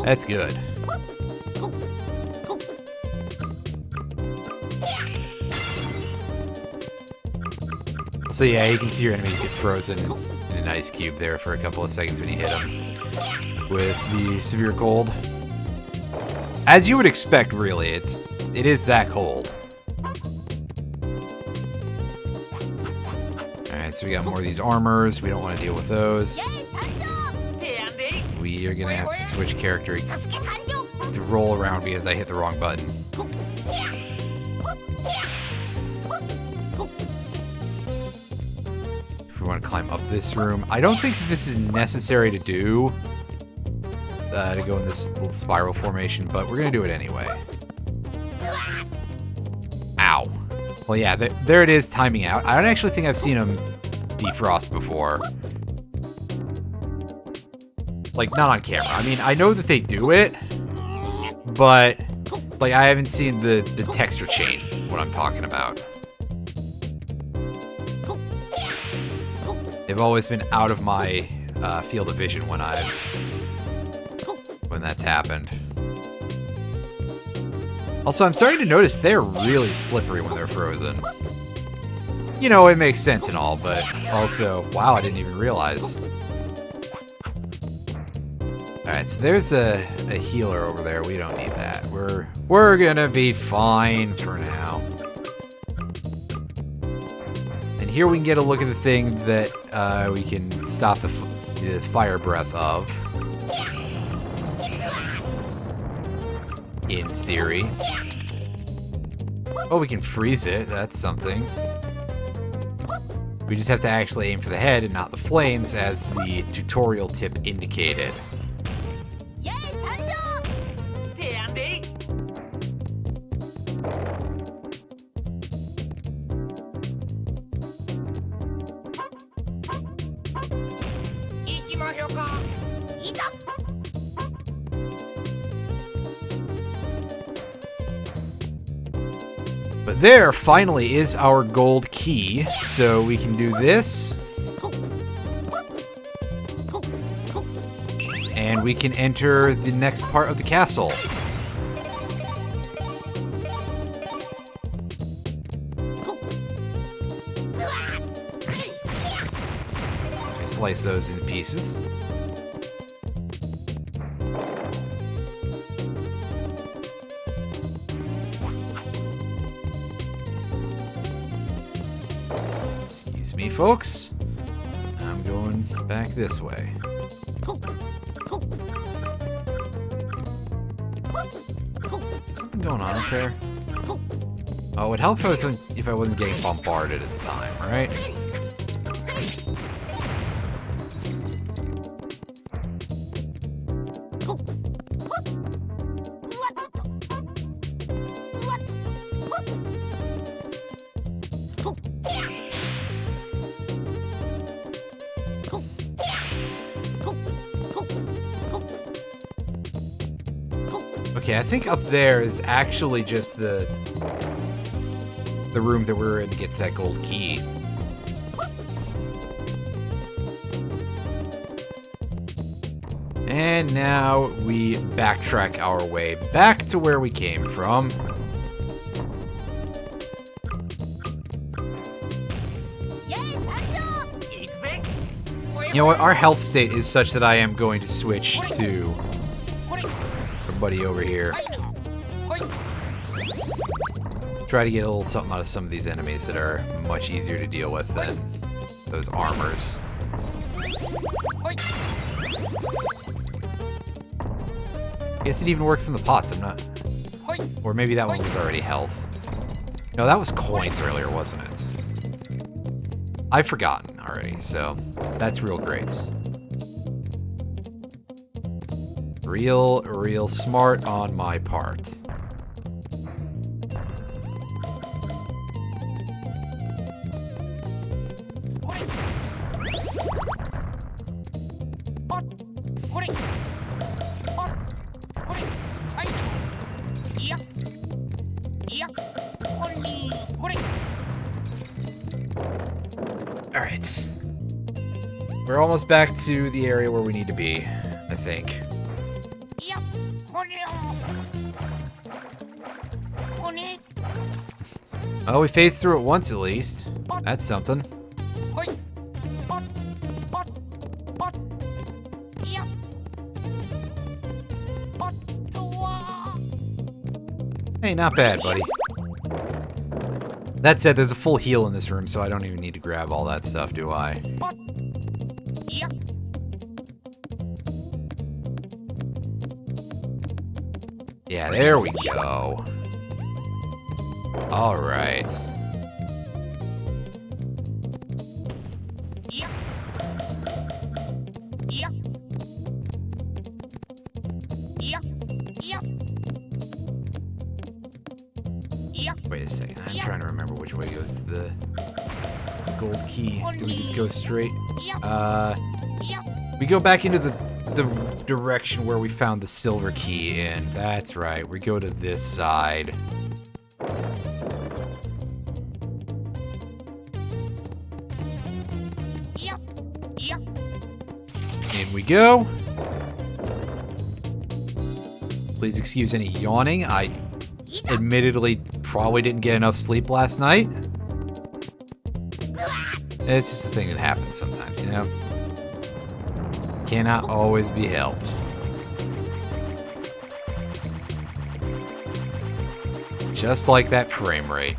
That's good. So yeah, you can see your enemies get frozen in an ice cube there for a couple of seconds when you hit them with the severe cold. As you would expect, really, it is that cold. Alright, so we got more of these armors. We don't want to deal with those. We are gonna have to switch character to roll around because I hit the wrong button. If we want to climb up this room, I don't think that this is necessary to do. To go in this little spiral formation, but we're gonna do it anyway. Ow. Well, yeah, there it is, timing out. I don't actually think I've seen him defrost before. Like, not on camera. I mean, I know that they do it, but like I haven't seen the texture change, what I'm talking about. They've always been out of my field of vision when that's happened. Also, I'm starting to notice they're really slippery when they're frozen. You know, it makes sense and all, but also, wow, I didn't even realize. Alright, so there's a healer over there. We don't need that. We're gonna be fine for now. And here we can get a look at the thing that we can stop the fire breath of. In theory. Oh, we can freeze it. That's something. We just have to actually aim for the head and not the flames, as the tutorial tip indicated. But there finally is our gold key, so we can do this. And we can enter the next part of the castle. So we slice those into pieces. Folks, I'm going back this way. Something going on up there? Oh, it would help if I wasn't getting bombarded at the time, right? Okay, I think up there is actually just the room that we're in to get to that gold key. And now we backtrack our way back to where we came from. You know what? Our health state is such that I am going to switch to our buddy over here. Try to get a little something out of some of these enemies that are much easier to deal with than those armors. I guess it even works in the pots, I'm not... Or maybe that one was already health. No, that was coins earlier, wasn't it? I've forgotten already, so that's real great. Real smart on my part. Alright. We're almost back to the area where we need to be, I think. Oh, we phased through it once at least. That's something. Hey, not bad, buddy. That said, there's a full heal in this room, so I don't even need to grab all that stuff, do I? Yeah, there we go. All right. Wait a second, I'm trying to remember which way goes to the gold key. Do we just go straight? We go back into the direction where we found the silver key in. That's right, we go to this side. In we go. Please excuse any yawning. I admittedly probably didn't get enough sleep last night. It's just a thing that happens sometimes, you know? Cannot always be helped. Just like that frame rate.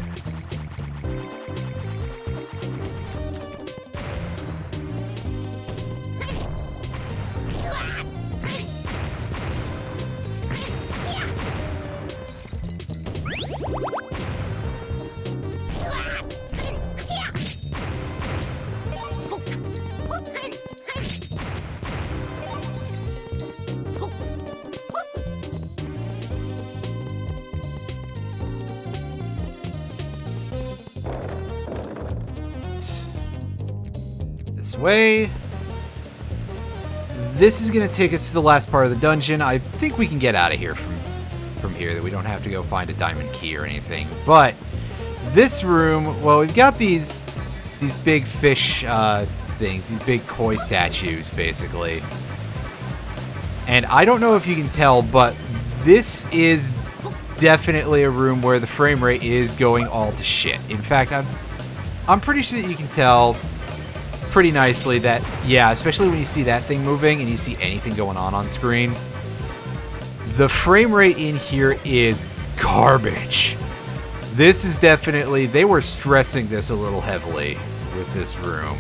This way. This is gonna take us to the last part of the dungeon. I think we can get out of here from here, that we don't have to go find a diamond key or anything. But this room, well, we've got these big fish things, these big koi statues, basically. And I don't know if you can tell, but this is definitely a room where the frame rate is going all to shit. In fact, I'm pretty sure that you can tell pretty nicely that, yeah, especially when you see that thing moving and you see anything going on screen, the frame rate in here is garbage. This is definitely, they were stressing this a little heavily with this room.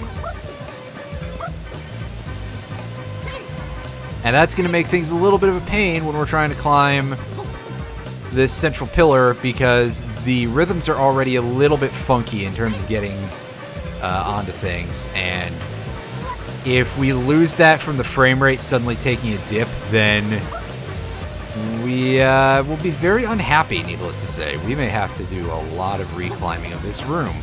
And that's going to make things a little bit of a pain when we're trying to climb this central pillar, because the rhythms are already a little bit funky in terms of getting onto things, and if we lose that from the frame rate suddenly taking a dip, then we will be very unhappy, needless to say. We may have to do a lot of reclimbing of this room.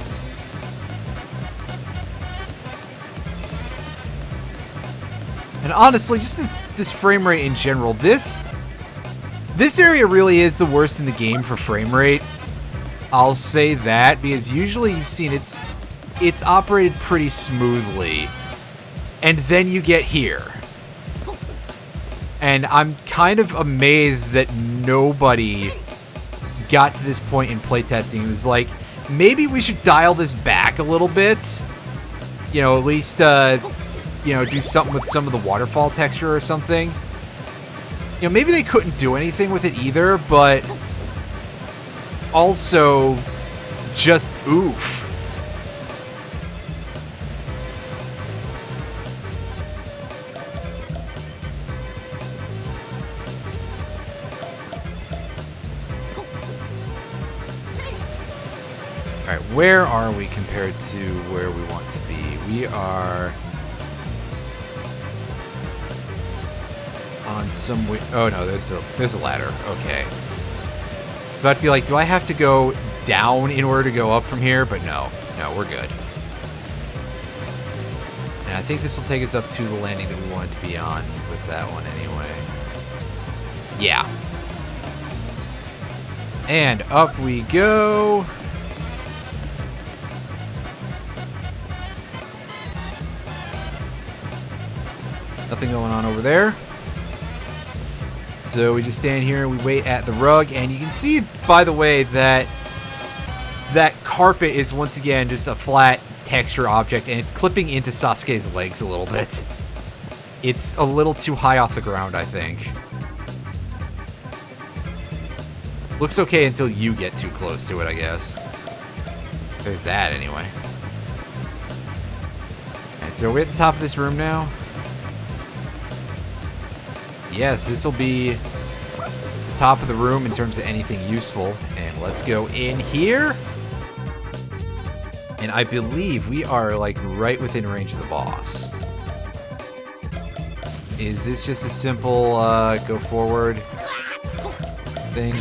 And honestly, just this frame rate in general, this area really is the worst in the game for frame rate. I'll say that, because usually you've seen it's operated pretty smoothly, and then you get here. And I'm kind of amazed that nobody got to this point in playtesting. It was like, maybe we should dial this back a little bit. You know, at least, you know, do something with some of the waterfall texture or something. You know, maybe they couldn't do anything with it either, but also just oof. Alright, where are we compared to where we want to be? We are on some way. Oh no, there's a ladder. Okay. It's about to be like, do I have to go down in order to go up from here? But no, we're good. And I think this will take us up to the landing that we wanted to be on with that one anyway. Yeah. And up we go. Nothing going on over there. So we just stand here and we wait at the rug, and you can see, by the way, that carpet is once again just a flat texture object, and it's clipping into Sasuke's legs a little bit. It's a little too high off the ground, I think. Looks okay until you get too close to it, I guess. There's that, anyway. And so we're at the top of this room now. Yes, this will be the top of the room in terms of anything useful. And let's go in here. And I believe we are, like, right within range of the boss. Is this just a simple, go forward thing?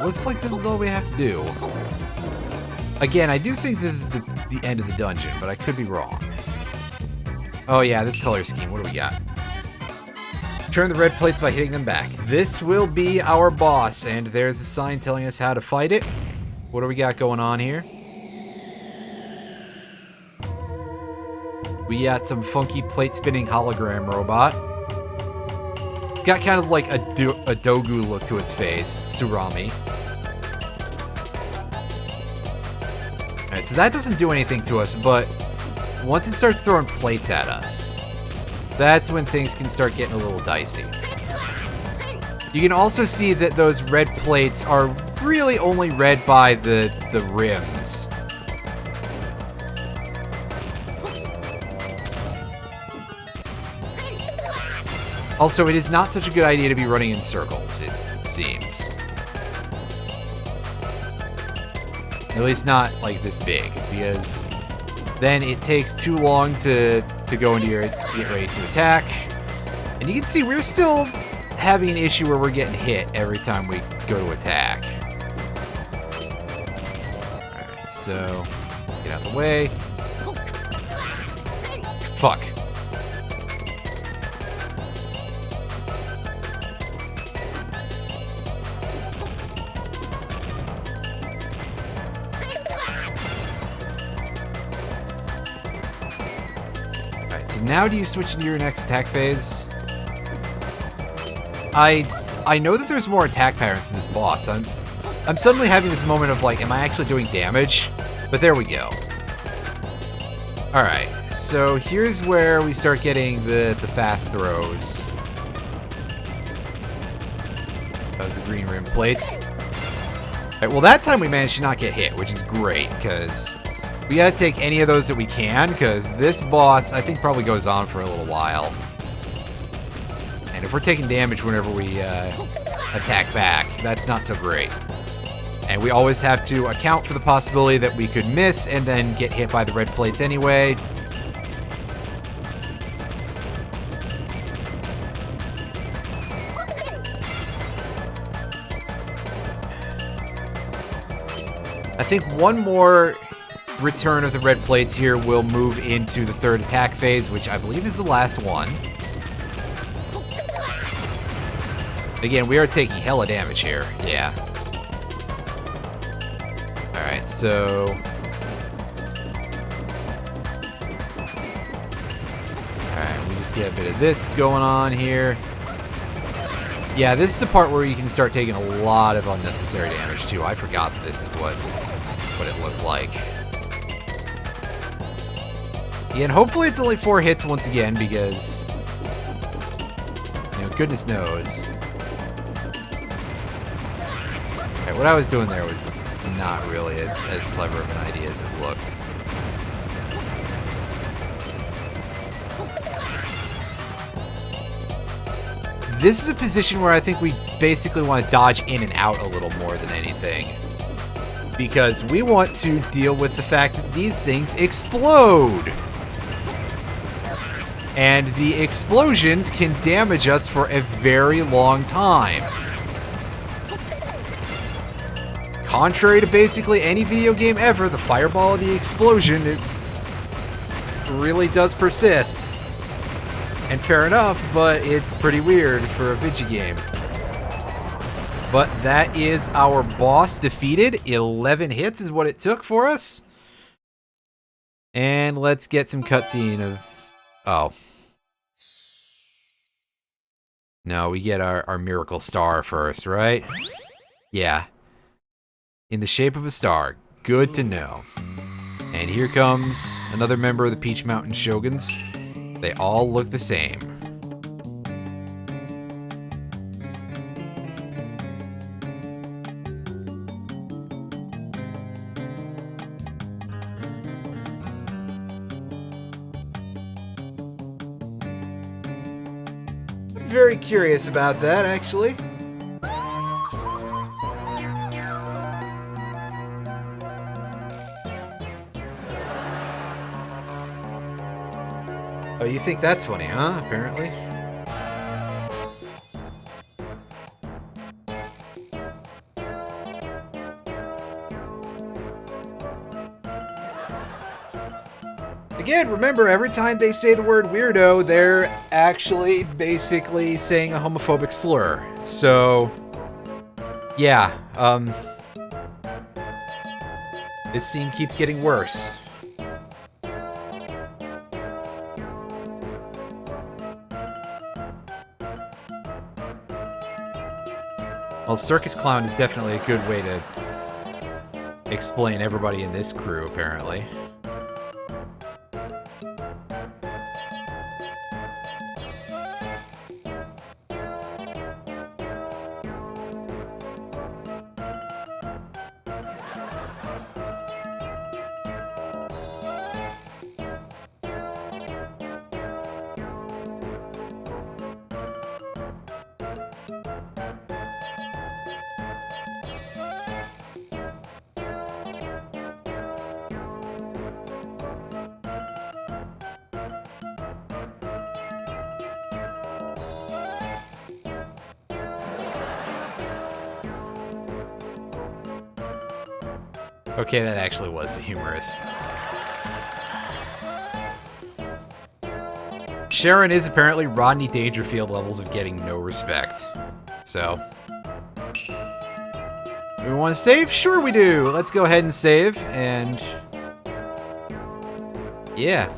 Looks like this is all we have to do. Again, I do think this is the end of the dungeon, but I could be wrong. Oh yeah, this color scheme. What do we got? Turn the red plates by hitting them back. This will be our boss, and there's a sign telling us how to fight it. What do we got going on here? We got some funky plate-spinning hologram robot. It's got kind of like a Dogu look to its face. Tsurami. Alright, so that doesn't do anything to us, but once it starts throwing plates at us, that's when things can start getting a little dicey. You can also see that those red plates are really only red by the rims. Also, it is not such a good idea to be running in circles, it seems. At least not like this big, because then it takes too long to go into to get ready to attack. And you can see we're still having an issue where we're getting hit every time we go to attack. Alright, so get out of the way. Fuck. So now do you switch into your next attack phase? I know that there's more attack patterns to this boss. I'm suddenly having this moment of like, am I actually doing damage? But there we go. Alright, so here's where we start getting the fast throws of the green rim plates. Alright, well that time we managed to not get hit, which is great, because we gotta take any of those that we can, because this boss, I think, probably goes on for a little while. And if we're taking damage whenever we attack back, that's not so great. And we always have to account for the possibility that we could miss and then get hit by the red plates anyway. I think one more return of the red plates here will move into the third attack phase, which I believe is the last one. Again, we are taking hella damage here. Yeah. Alright, so alright, we just get a bit of this going on here. Yeah, this is the part where you can start taking a lot of unnecessary damage too. I forgot that this is what it looked like. Yeah, and hopefully it's only 4 hits once again, because, you know, goodness knows. Alright, what I was doing there was not really as clever of an idea as it looked. This is a position where I think we basically want to dodge in and out a little more than anything, because we want to deal with the fact that these things explode. And the explosions can damage us for a very long time. Contrary to basically any video game ever, the fireball of the explosion, it really does persist. And fair enough, but it's pretty weird for a Vigi game. But that is our boss defeated. 11 hits is what it took for us. And let's get some cutscene of... Oh. No, we get our miracle star first, right? Yeah. In the shape of a star. Good to know. And here comes another member of the Peach Mountain Shoguns. They all look the same. I'm very curious about that, actually. Oh, you think that's funny, huh? Apparently. Again, remember, every time they say the word weirdo, they're actually basically saying a homophobic slur. So, yeah, this scene keeps getting worse. Well, Circus Clown is definitely a good way to explain everybody in this crew, apparently. Okay, that actually was humorous. Sharon is apparently Rodney Dangerfield levels of getting no respect. So, do we want to save? Sure we do. Let's go ahead and save, and yeah.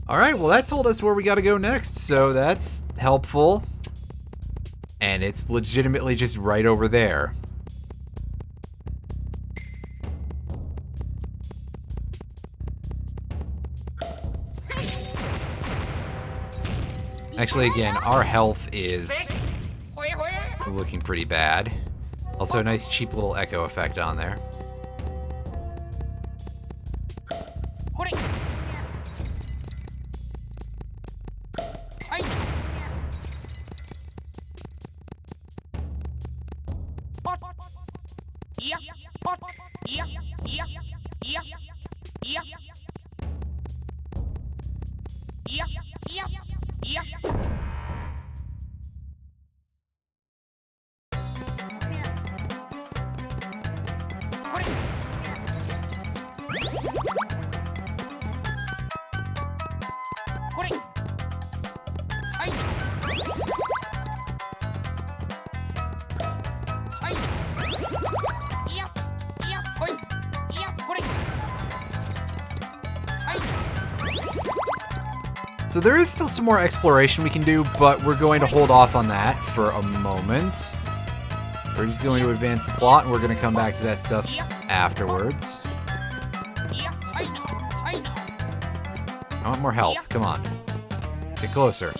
Alright, well that told us where we gotta go next, so that's helpful. And it's legitimately just right over there. Actually, again, our health is looking pretty bad. Also, a nice cheap little echo effect on there. So there is still some more exploration we can do, but we're going to hold off on that for a moment. We're just going to advance the plot, and we're going to come back to that stuff afterwards. I want more health. Come on. Get closer.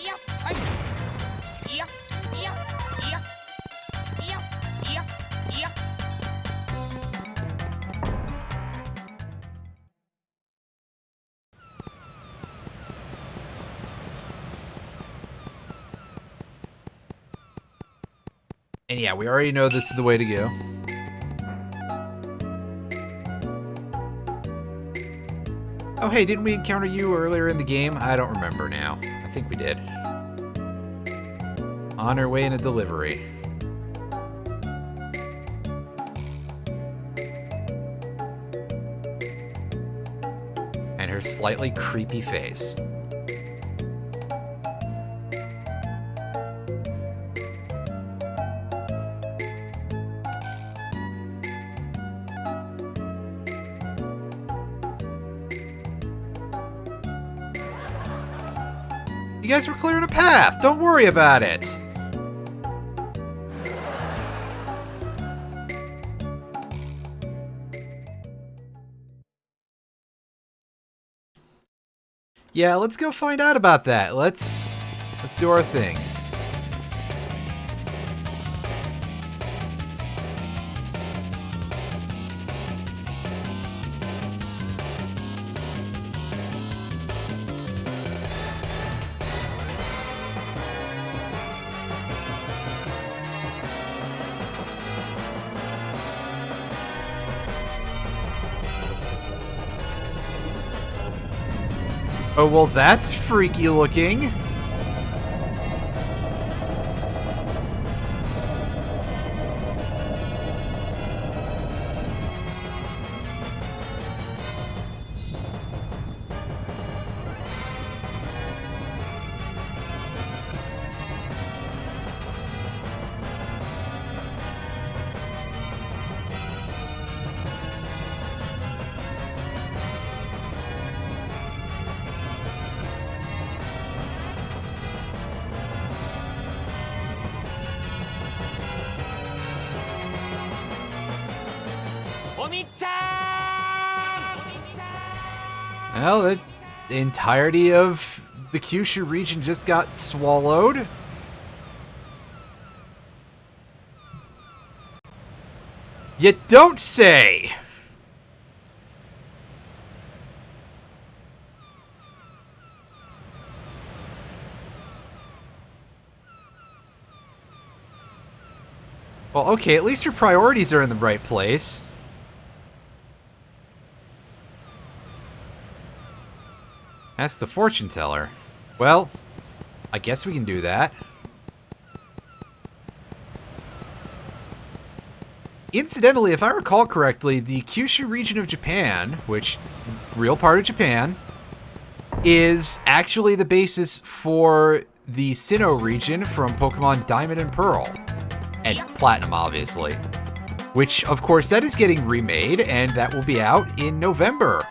And yeah, we already know this is the way to go. Oh hey, didn't we encounter you earlier in the game? I don't remember now. I think we did. On our way in a delivery. their slightly creepy face. You guys were clearing a path. Don't worry about it. Yeah, let's go find out about that. Let's do our thing. Oh, well, that's freaky looking. Well, the entirety of the Kyushu region just got swallowed. You don't say! Well, okay, at least your priorities are in the right place. That's the fortune teller. Well, I guess we can do that. Incidentally, if I recall correctly, the Kyushu region of Japan, which, real part of Japan, is actually the basis for the Sinnoh region from Pokemon Diamond and Pearl. And Platinum, obviously. Which, of course, that is getting remade, and that will be out in November.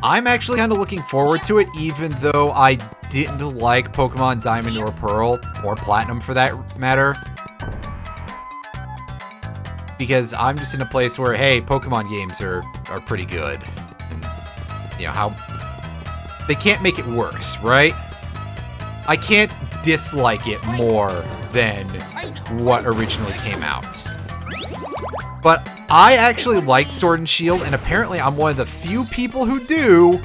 I'm actually kind of looking forward to it, even though I didn't like Pokemon Diamond or Pearl, or Platinum for that matter. Because I'm just in a place where, hey, Pokemon games are pretty good. And, you know, how... They can't make it worse, right? I can't dislike it more than what originally came out. But I actually like Sword and Shield, and apparently I'm one of the few people who do,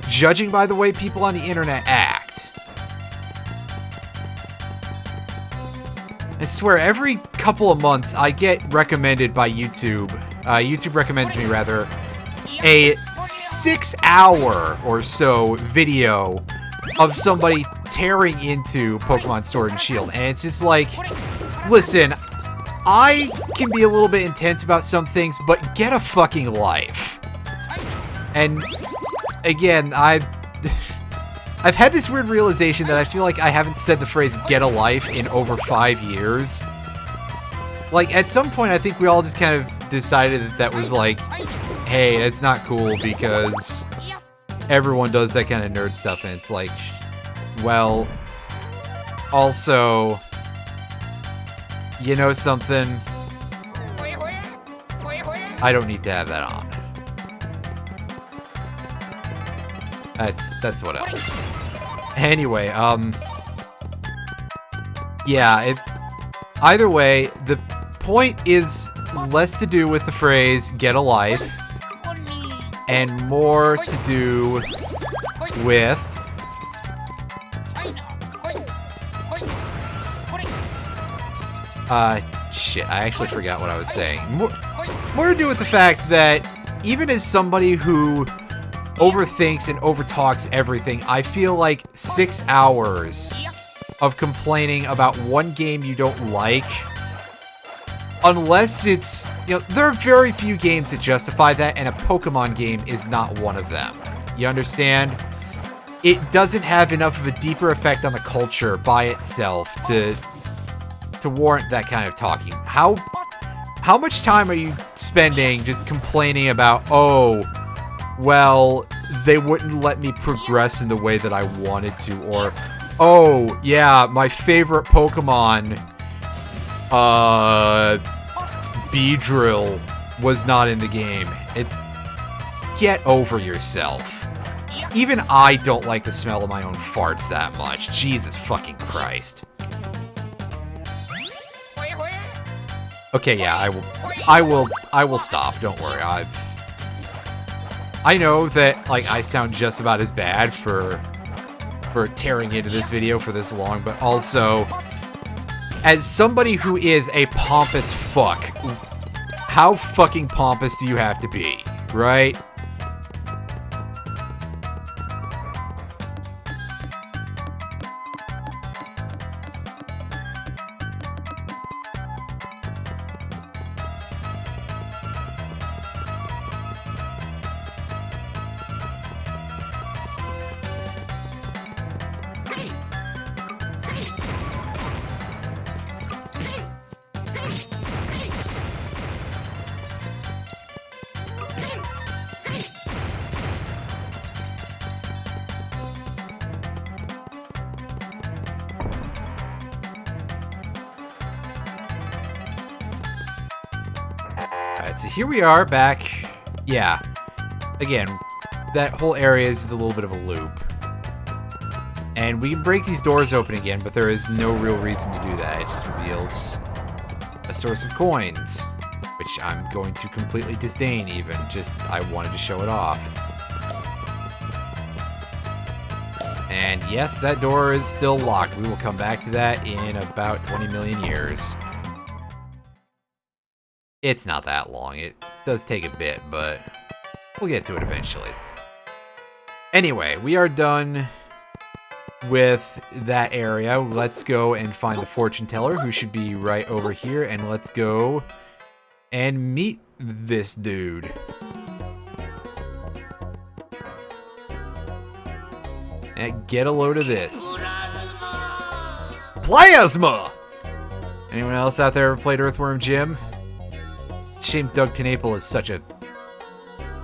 judging by the way people on the internet act. I swear, every couple of months I get recommended by YouTube, YouTube recommends me rather, a 6-hour or so video of somebody tearing into Pokemon Sword and Shield, and it's just like, listen, I can be a little bit intense about some things, but get a fucking life. And again, I've had this weird realization that I feel like I haven't said the phrase get a life in over 5 years. Like, at some point, I think we all just kind of decided that that was like, hey, that's not cool because everyone does that kind of nerd stuff, and it's like, well, also, you know something? I don't need to have that on. That's what else. Anyway, yeah, either way, the point is less to do with the phrase get a life and more to do with shit, I actually forgot what I was saying. More to do with the fact that even as somebody who overthinks and overtalks everything, I feel like 6 hours of complaining about one game you don't like Unless it's, there are very few games that justify that, and a Pokemon game is not one of them. You understand? It doesn't have enough of a deeper effect on the culture by itself to warrant that kind of talking. How much time are you spending just complaining about, oh, well, they wouldn't let me progress in the way that I wanted to, or, oh, yeah, my favorite Pokemon, Beedrill was not in the game. Get over yourself. Even I don't like the smell of my own farts that much. Jesus fucking Christ. Okay, yeah, I will stop. Don't worry. I know that, like, I sound just about as bad for tearing into this video for this long, but also, as somebody who is a pompous fuck, how fucking pompous do you have to be, right? Alright, so here we are back. Yeah. Again, that whole area is a little bit of a loop. And we can break these doors open again, but there is no real reason to do that. It just reveals a source of coins, which I'm going to completely disdain even. Just, I wanted to show it off. And yes, that door is still locked. We will come back to that in about 20 million years. It's not that long. It does take a bit, but we'll get to it eventually. Anyway, we are done with that area. Let's go and find the fortune teller, who should be right over here, and let's go and meet this dude. And get a load of this. Plasma! Anyone else out there ever played Earthworm Jim? Shame Doug Tenaple is such a...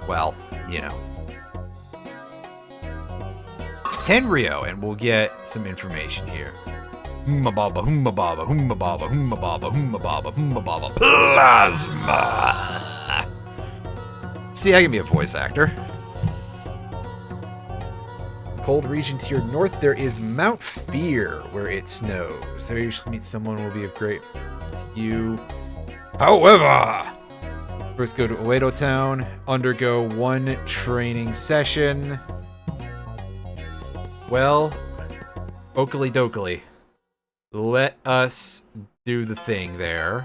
well, you know. Tenryo, and we'll get some information here. Hummababa, hummababa, hummababa, hummababa, hummababa, hummababa, plasma! See, I can be a voice actor. Cold region to your north, there is Mount Fear, where it snows. There you should meet someone who will be of great to you. However... first, go to Uedo Town, undergo one training session. Well, okily dokily. Let us do the thing there.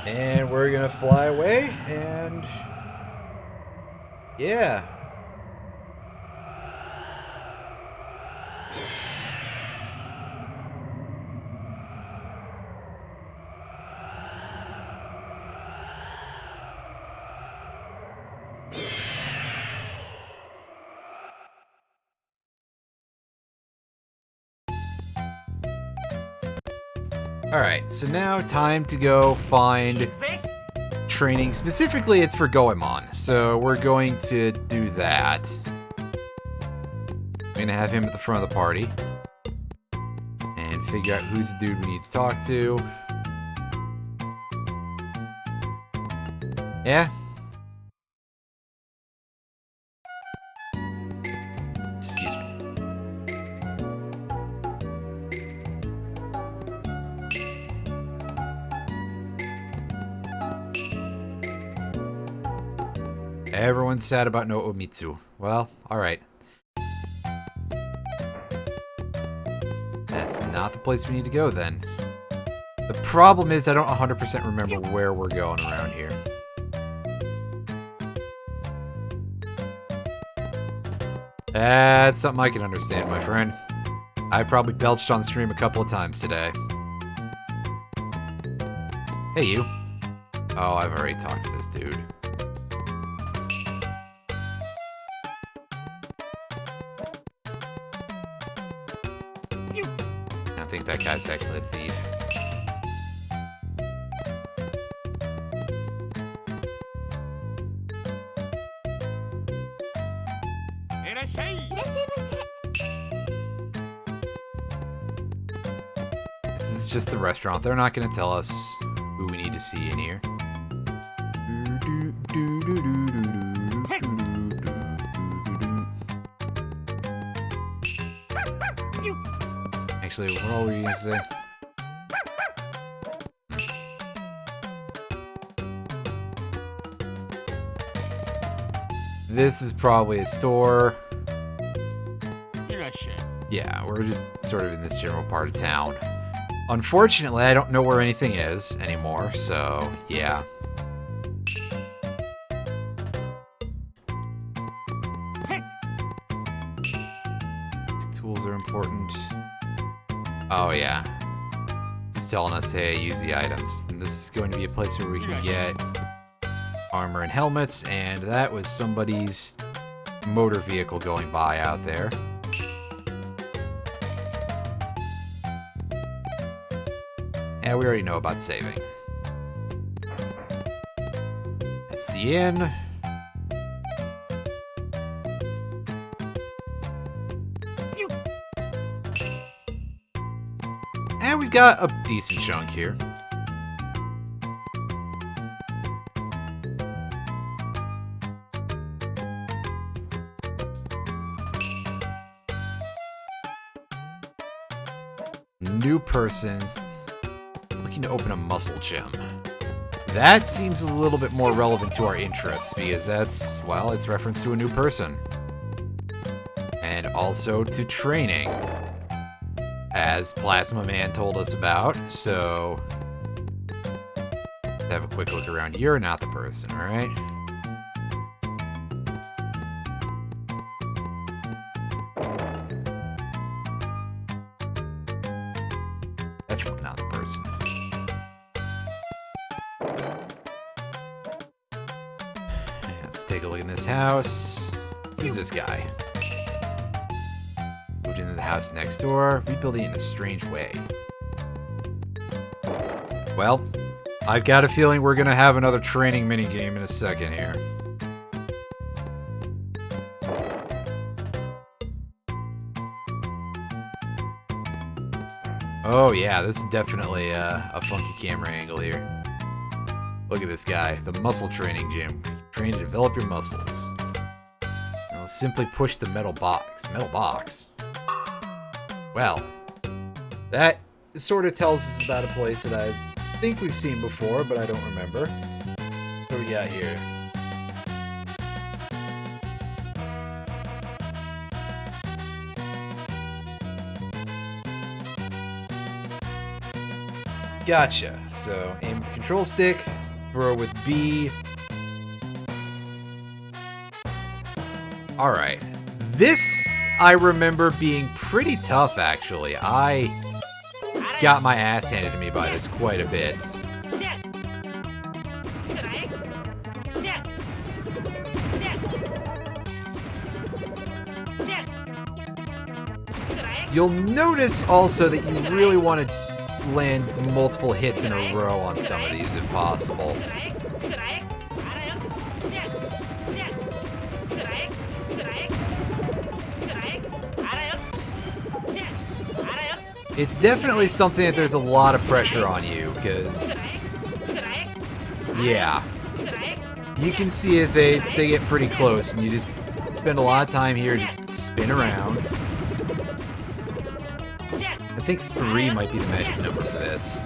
And we're gonna fly away, and... yeah. Alright, so now time to go find training. Specifically, it's for Goemon, so we're going to do that. I'm gonna have him at the front of the party. And figure out who's the dude we need to talk to. Yeah? Excuse me. Everyone's sad about no Omitsu. Well, alright. That's not the place we need to go, then. The problem is I don't 100% remember where we're going around here. That's something I can understand, my friend. I probably belched on stream a couple of times today. Hey, you. Oh, I've already talked to this dude. I think that guy's actually a thief. This is just the restaurant. They're not going to tell us who we need to see in here. Actually, what all were you going to say? This is probably a store. Yeah, we're just sort of in this general part of town. Unfortunately, I don't know where anything is anymore, so yeah. Tools are important. Oh yeah. It's telling us, hey, use the items. And this is going to be a place where we can get armor and helmets, and that was somebody's motor vehicle going by out there. Yeah, we already know about saving. That's the inn. And we've got a decent chunk here. New persons looking to open a muscle gym. That seems a little bit more relevant to our interests because that's, well, it's reference to a new person. And also to training, as Plasma Man told us about, so let's have a quick look around. You're not the person, alright? Definitely not the person. Let's take a look in this house. Who's this guy? Moved into the house next door, rebuilding it in a strange way. Well, I've got a feeling we're gonna have another training minigame in a second here. Oh yeah, this is definitely a funky camera angle here. Look at this guy, the muscle training gym. Train to develop your muscles. Now simply push the metal box. Metal box? Well, that sort of tells us about a place that I think we've seen before, but I don't remember. What do we got here? Gotcha. So, aim with the control stick, throw with B. Alright. This, I remember being pretty tough, actually. I got my ass handed to me by this quite a bit. You'll notice also that you really want to land multiple hits in a row on some of these if possible. It's definitely something that there's a lot of pressure on you, because yeah, you can see it, they get pretty close and you just spend a lot of time here just spin around. I think 3 might be the magic number for this.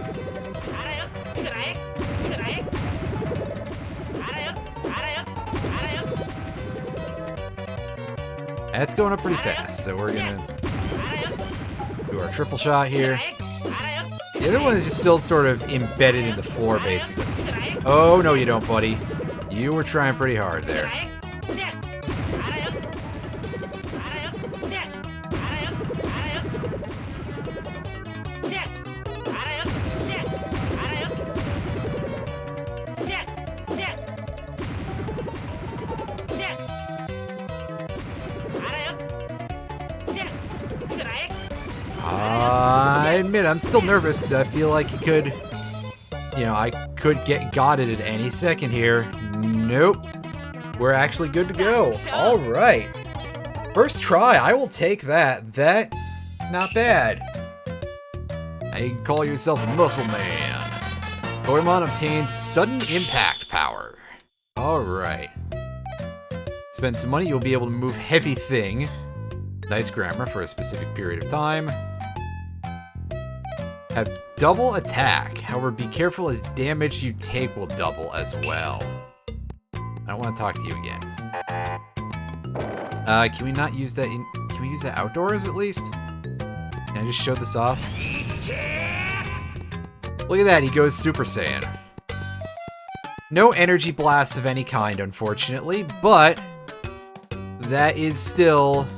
That's going up pretty fast, so we're gonna do our triple shot here. The other one is just still sort of embedded in the floor, basically. Oh, no you don't, buddy. You were trying pretty hard there. admit, I'm still nervous because I feel like he could, you know, I could get gotted at any second here. Nope. We're actually good to go. All right. First try, I will take that. That, not bad. Now you can call yourself a muscle man. Goemon obtains sudden impact power. All right. Spend some money, you'll be able to move heavy thing. Nice grammar for a specific period of time. Have double attack. However, be careful as damage you take will double as well. I don't want to talk to you again. Can we not use that can we use that outdoors at least? Can I just show this off? Look at that, he goes Super Saiyan. No energy blasts of any kind, unfortunately, but that is still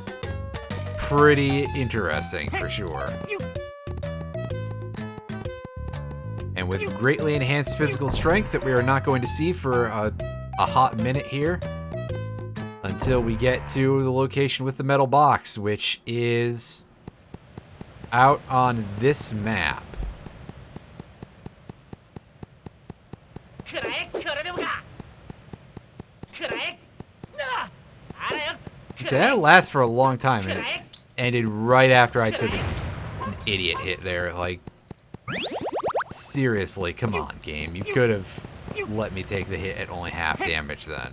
pretty interesting for sure. And with greatly enhanced physical strength that we are not going to see for a hot minute here until we get to the location with the metal box, which is out on this map. So that lasts for a long time, and it ended right after I took an idiot hit there. Like, seriously, come on, game. You could have let me take the hit at only half damage then.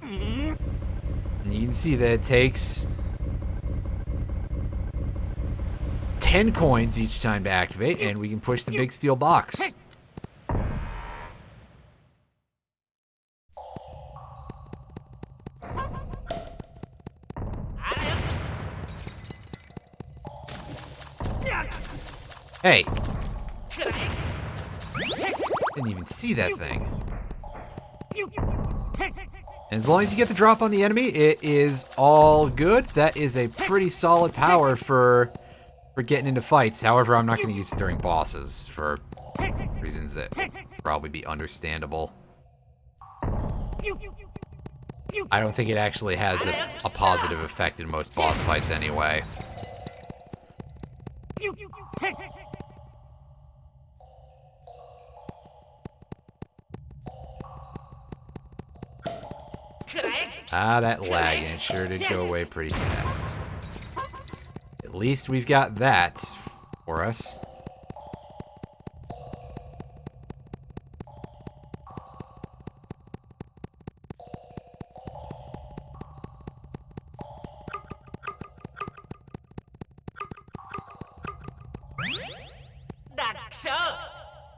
And you can see that it takes 10 coins each time to activate, and we can push the big steel box. Hey! Didn't even see that thing. And as long as you get the drop on the enemy, it is all good. That is a pretty solid power for getting into fights. However, I'm not going to use it during bosses for reasons that probably be understandable. I don't think it actually has a positive effect in most boss fights anyway. Ah, that lag, and it sure did go away pretty fast. At least we've got that for us.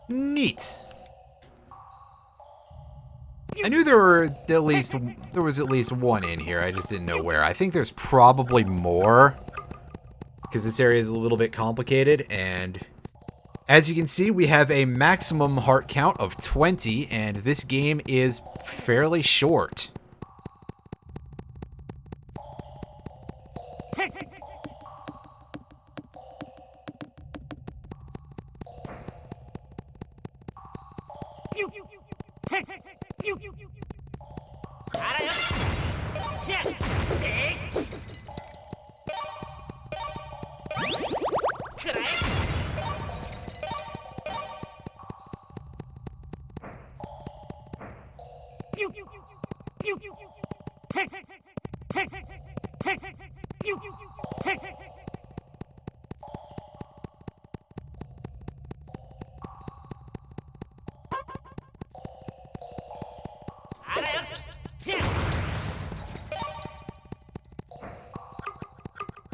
Neat. I knew there was at least one in here. I just didn't know where. I think there's probably more because this area is a little bit complicated, and as you can see, we have a maximum heart count of 20, and this game is fairly short.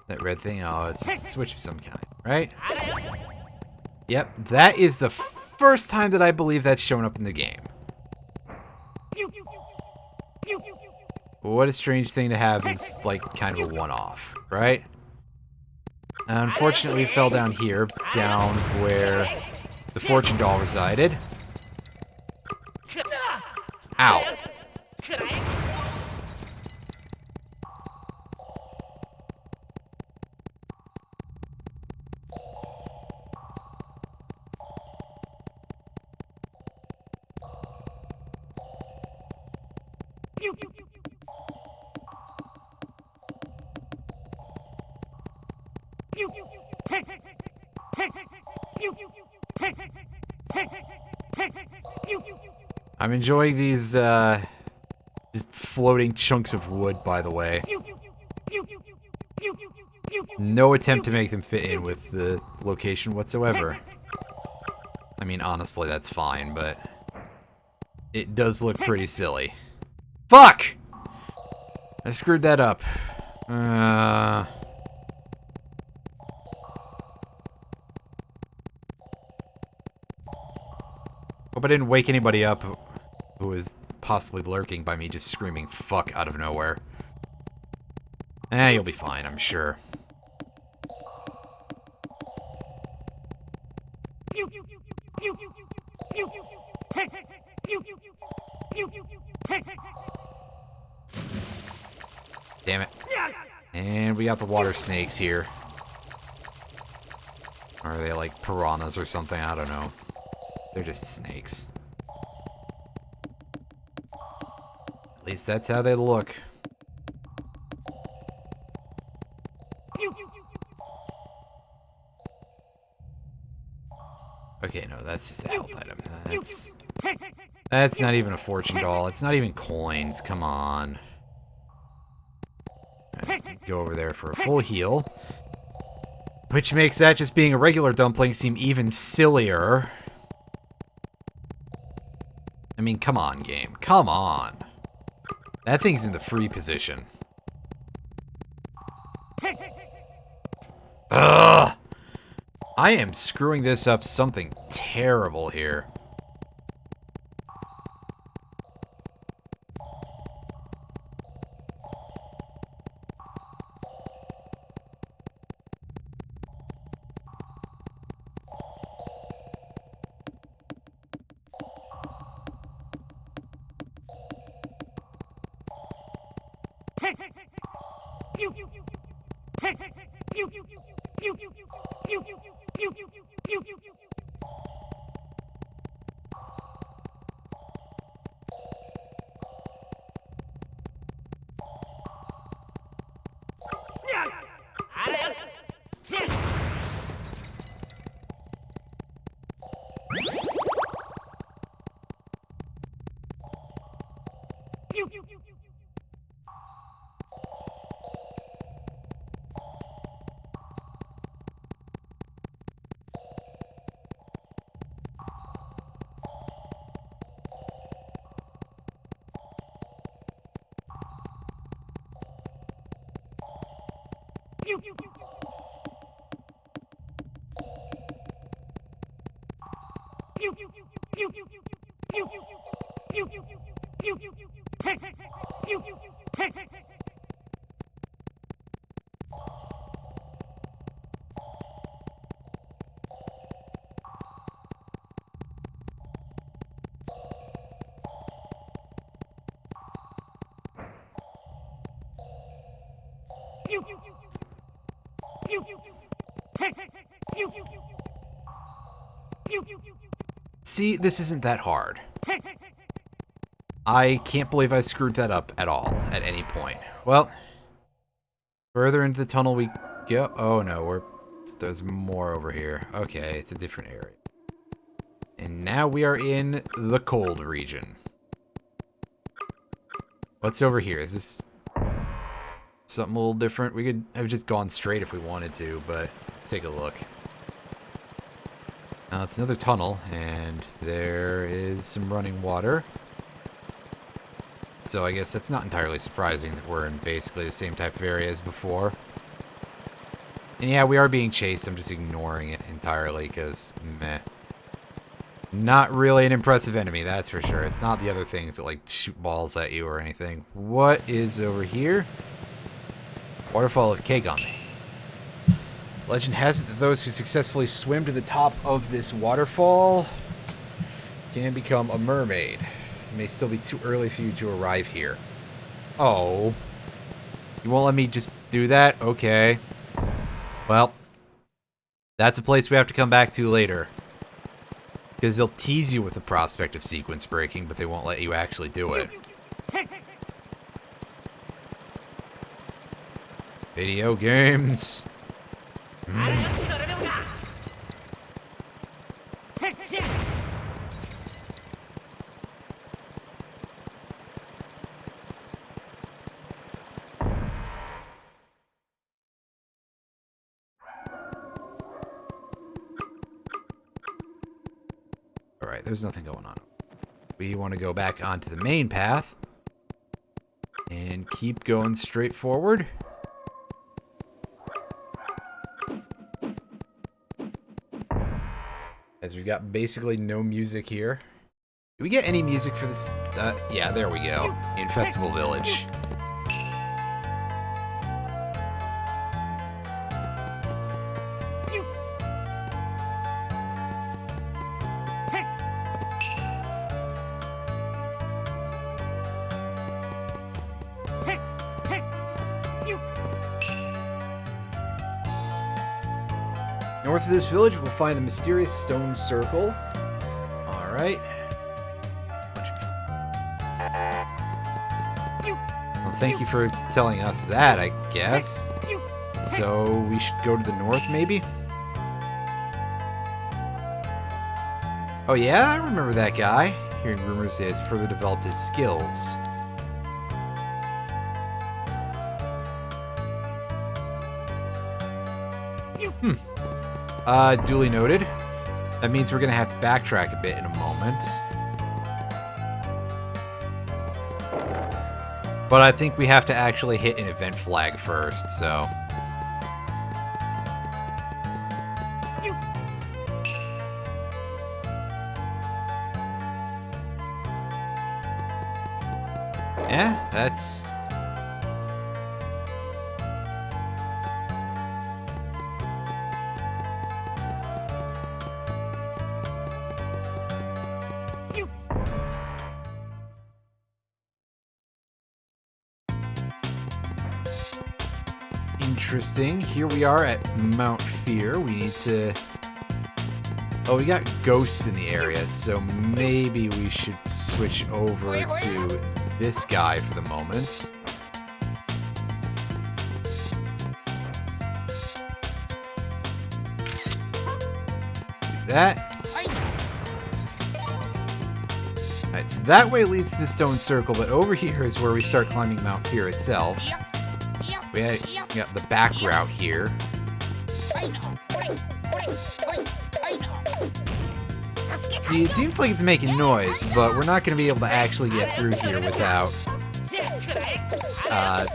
That red thing, oh, it's just a switch of some kind, right? Yep, that is the first time that I believe that's shown up in the game. What a strange thing to have is like kind of a one-off, right? Unfortunately, we fell down here, down where the fortune doll resided. Ow. I'm enjoying these, just floating chunks of wood, by the way. No attempt to make them fit in with the location whatsoever. I mean, honestly, that's fine, but it does look pretty silly. Fuck! I screwed that up. Hope I didn't wake anybody up who was possibly lurking by me just screaming fuck out of nowhere. You'll be fine, I'm sure. Damn it. And we got the water snakes here. Or are they like piranhas or something? I don't know. They're just snakes. At least that's how they look. Okay, no, that's just a health item. That's not even a fortune doll. It's not even coins. Come on. Right, go over there for a full heal. Which makes that just being a regular dumpling seem even sillier. I mean, come on, game. Come on. That thing's in the free position. Ugh! I am screwing this up something terrible here. See, this isn't that hard. I can't believe I screwed that up at all, at any point. Well, further into the tunnel we go. Oh no, there's more over here. Okay, it's a different area. And now we are in the cold region. What's over here? Is this something a little different? We could have just gone straight if we wanted to, but let's take a look. Now it's another tunnel, and there is some running water. So I guess that's not entirely surprising that we're in basically the same type of area as before. And yeah, we are being chased. I'm just ignoring it entirely because, meh. Not really an impressive enemy, that's for sure. It's not the other things that, like, shoot balls at you or anything. What is over here? Waterfall of Goemon. Legend has it that those who successfully swim to the top of this waterfall can become a mermaid. It may still be too early for you to arrive here. Oh. You won't let me just do that? Okay. Well, that's a place we have to come back to later. Because they'll tease you with the prospect of sequence breaking, but they won't let you actually do it. Video games. Alright, there's nothing going on. We want to go back onto the main path and keep going straight forward. As we've got basically no music here. Do we get any music for this? Yeah, there we go. In Festival Village. North of this village, we'll find the mysterious stone circle. Alright. Well, thank you for telling us that, I guess. So, we should go to the north, maybe? Oh yeah, I remember that guy. Hearing rumors that he has further developed his skills. Duly noted. That means we're gonna have to backtrack a bit in a moment. But I think we have to actually hit an event flag first, so... Yeah, that's... Interesting. Here we are at Mount Fear. We need to... Oh, we got ghosts in the area, so maybe we should switch over to this guy for the moment. Do that. Alright, so that way leads to the stone circle, but over here is where we start climbing Mount Fear itself. We got the back route here. See, it seems like it's making noise, but we're not going to be able to actually get through here without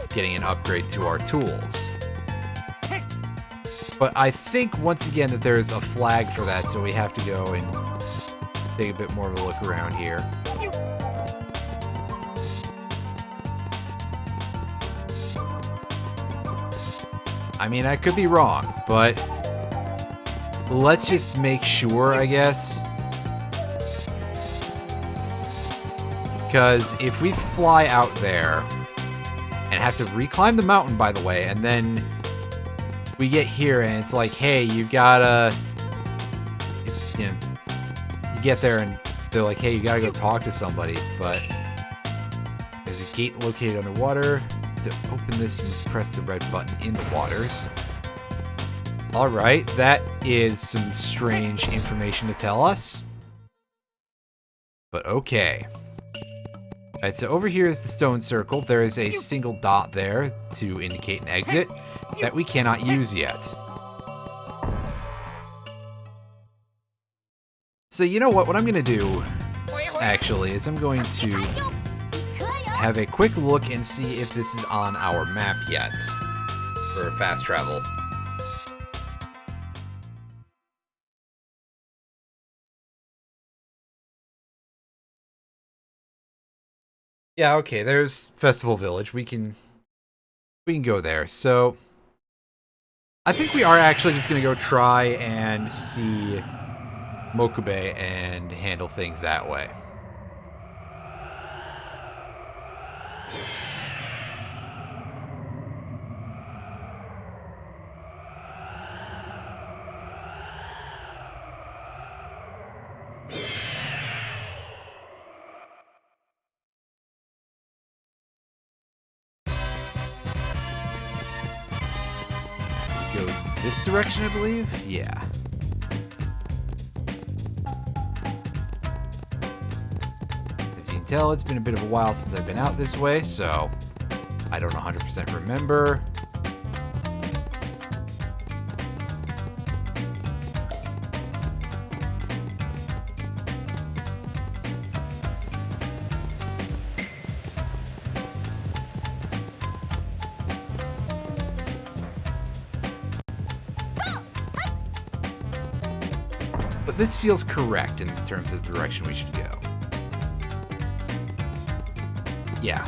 getting an upgrade to our tools. But I think, once again, that there's a flag for that, so we have to go and take a bit more of a look around here. I mean, I could be wrong, but let's just make sure, I guess. Because if we fly out there and have to reclimb the mountain, by the way, and then we get here and it's like, hey, you gotta... You get there and they're like, hey, you gotta go talk to somebody, but there's a gate located underwater. To open this, you must press the red button in the waters. Alright, that is some strange information to tell us. But okay. Alright, so over here is the stone circle. There is a single dot there to indicate an exit that we cannot use yet. So you know what I'm going to do, actually, is I'm going to have a quick look and see if this is on our map yet for fast travel. Yeah, okay, there's Festival Village. We can go there. So I think we are actually just gonna go try and see Mokube and handle things that way. go this direction, I believe? Yeah. As you can tell, it's been a bit of a while since I've been out this way, so I don't 100% remember. But this feels correct in terms of the direction we should go. Yeah.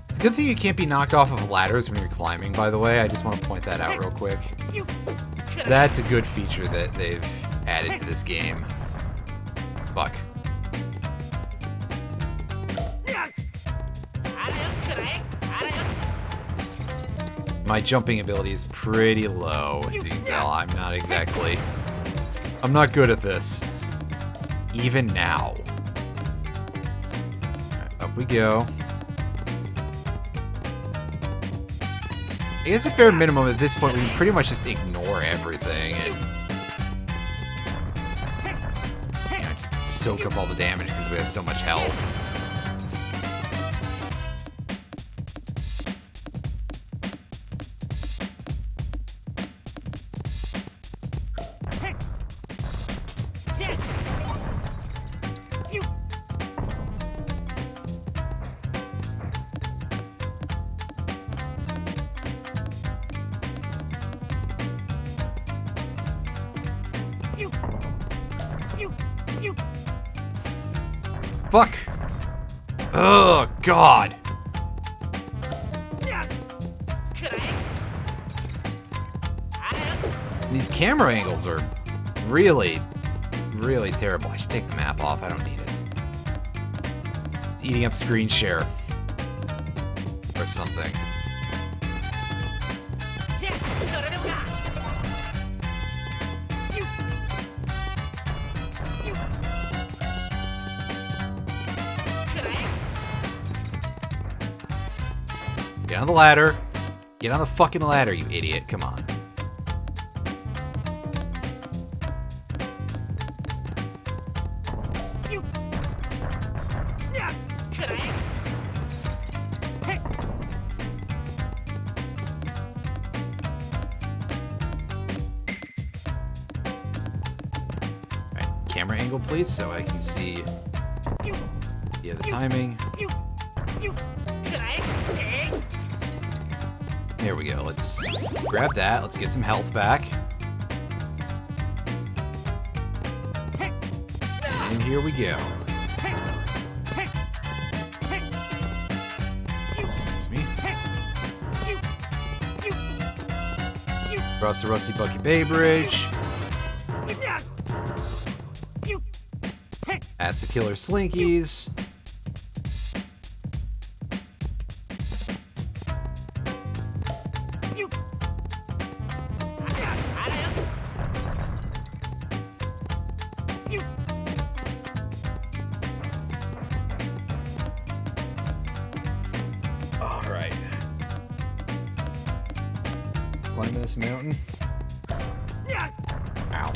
It's a good thing you can't be knocked off of ladders when you're climbing, by the way. I just want to point that out real quick. That's a good feature that they've added to this game. Fuck. My jumping ability is pretty low, as you can tell. I'm not good at this. Even now. Alright, up we go. I guess at bare minimum at this point we can pretty much just ignore everything and just soak up all the damage because we have so much health. Fuck! Oh, God! These camera angles are really, really terrible. I should take the map off. I don't need it. It's eating up screen share. Or something. Get on the ladder. Get on the fucking ladder, you idiot. Come on. Alright, camera angle please, so I can see the timing. There we go. Let's grab that. Let's get some health back. And here we go. Excuse me. Across the Rusty Bucky Bay Bridge. Past the killer slinkies. Climbing this mountain. Ow.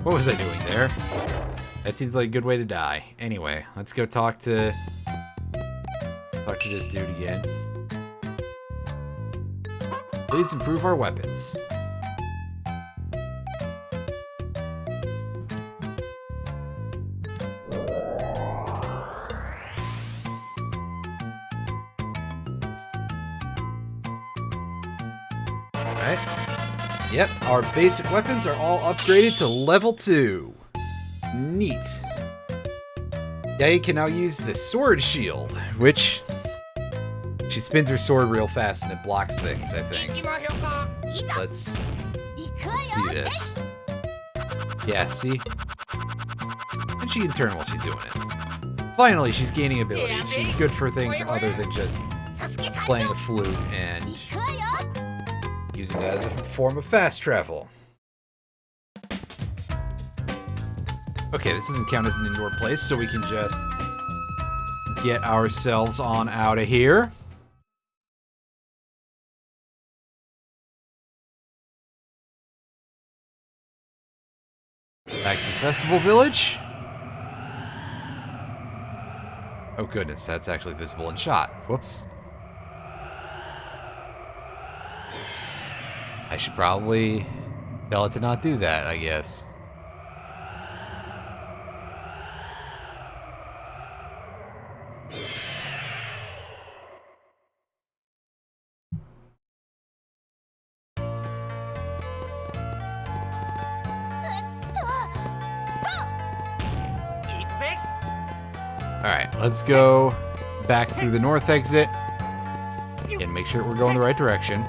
What was I doing there? That seems like a good way to die. Anyway, let's go talk to this dude again. Please improve our weapons. Alright. Yep, our basic weapons are all upgraded to level 2. Neat. Yae can now use the sword shield, which she spins her sword real fast and it blocks things, I think. Let's see this. Yeah, see? And she can turn while she's doing it. Finally, she's gaining abilities. She's good for things other than just playing the flute and using that as a form of fast travel. Okay, this doesn't count as an indoor place, so we can just get ourselves on out of here. Back to the festival village. Oh goodness, that's actually visible in shot. Whoops. I should probably tell it to not do that, I guess. Alright, let's go back through the north exit and make sure we're going the right direction.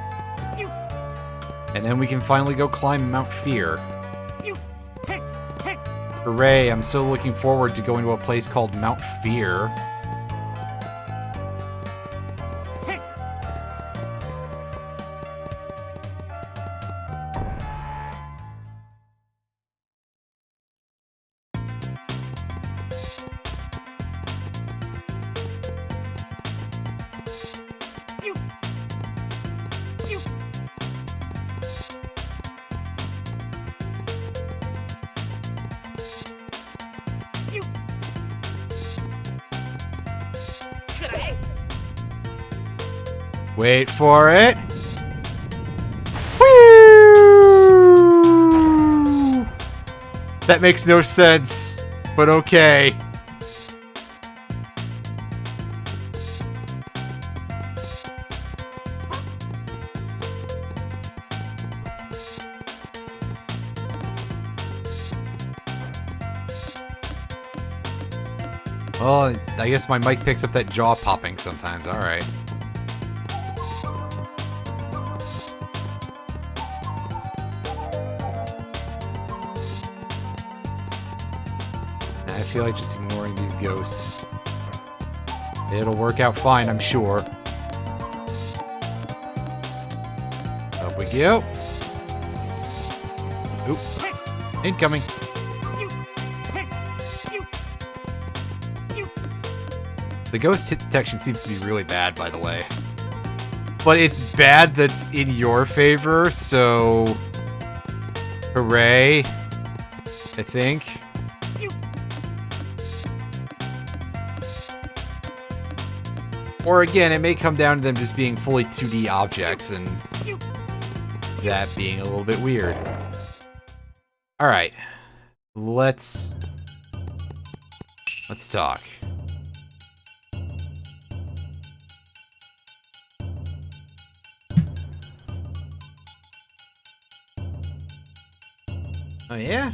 And then we can finally go climb Mount Fear. Hooray, I'm so looking forward to going to a place called Mount Fear. Wait for it. Woo! That makes no sense, but okay. Well, I guess my mic picks up that jaw popping sometimes. All right. I feel like just ignoring these ghosts. It'll work out fine, I'm sure. Up we go. Oop. Incoming. The ghost hit detection seems to be really bad, by the way. But it's bad that's in your favor, so... hooray. I think. Or again, it may come down to them just being fully 2D objects and that being a little bit weird. Alright. Let's talk. Oh yeah?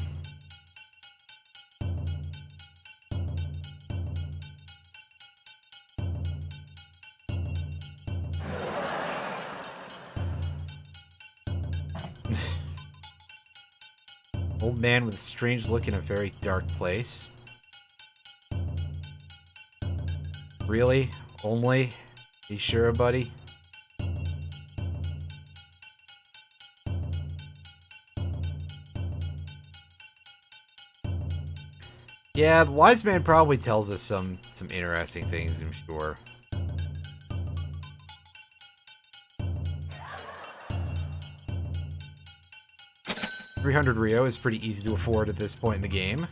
Old man with a strange look in a very dark place. Really? Only? You sure, buddy? Yeah, the wise man probably tells us some interesting things, I'm sure. $300 Rio is pretty easy to afford at this point in the game.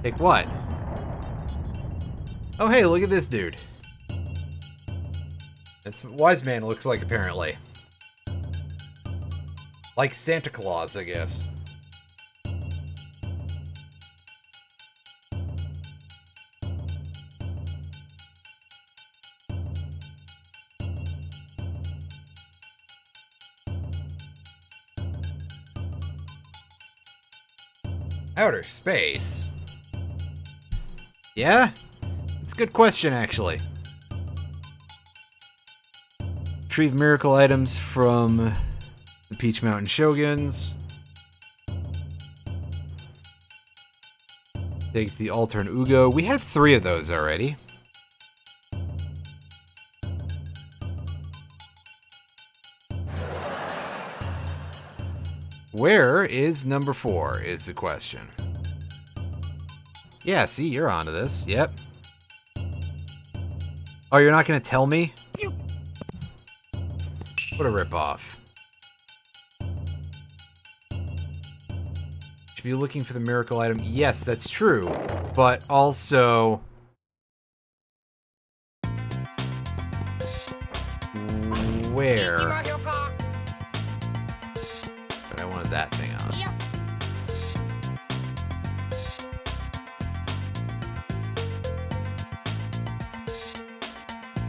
Take what? Oh hey, look at this dude. That's what Wise Man looks like, apparently. Like Santa Claus, I guess. Outer space? Yeah? It's a good question, actually. Retrieve miracle items from the Peach Mountain Shoguns. Take the altar and Ugo. We have 3 of those already. Where is number 4 is the question. Yeah, see, you're onto this. Yep. Oh, you're not gonna tell me? What a ripoff. Should be looking for the miracle item. Yes, that's true. But also... where? But I wanted that thing on.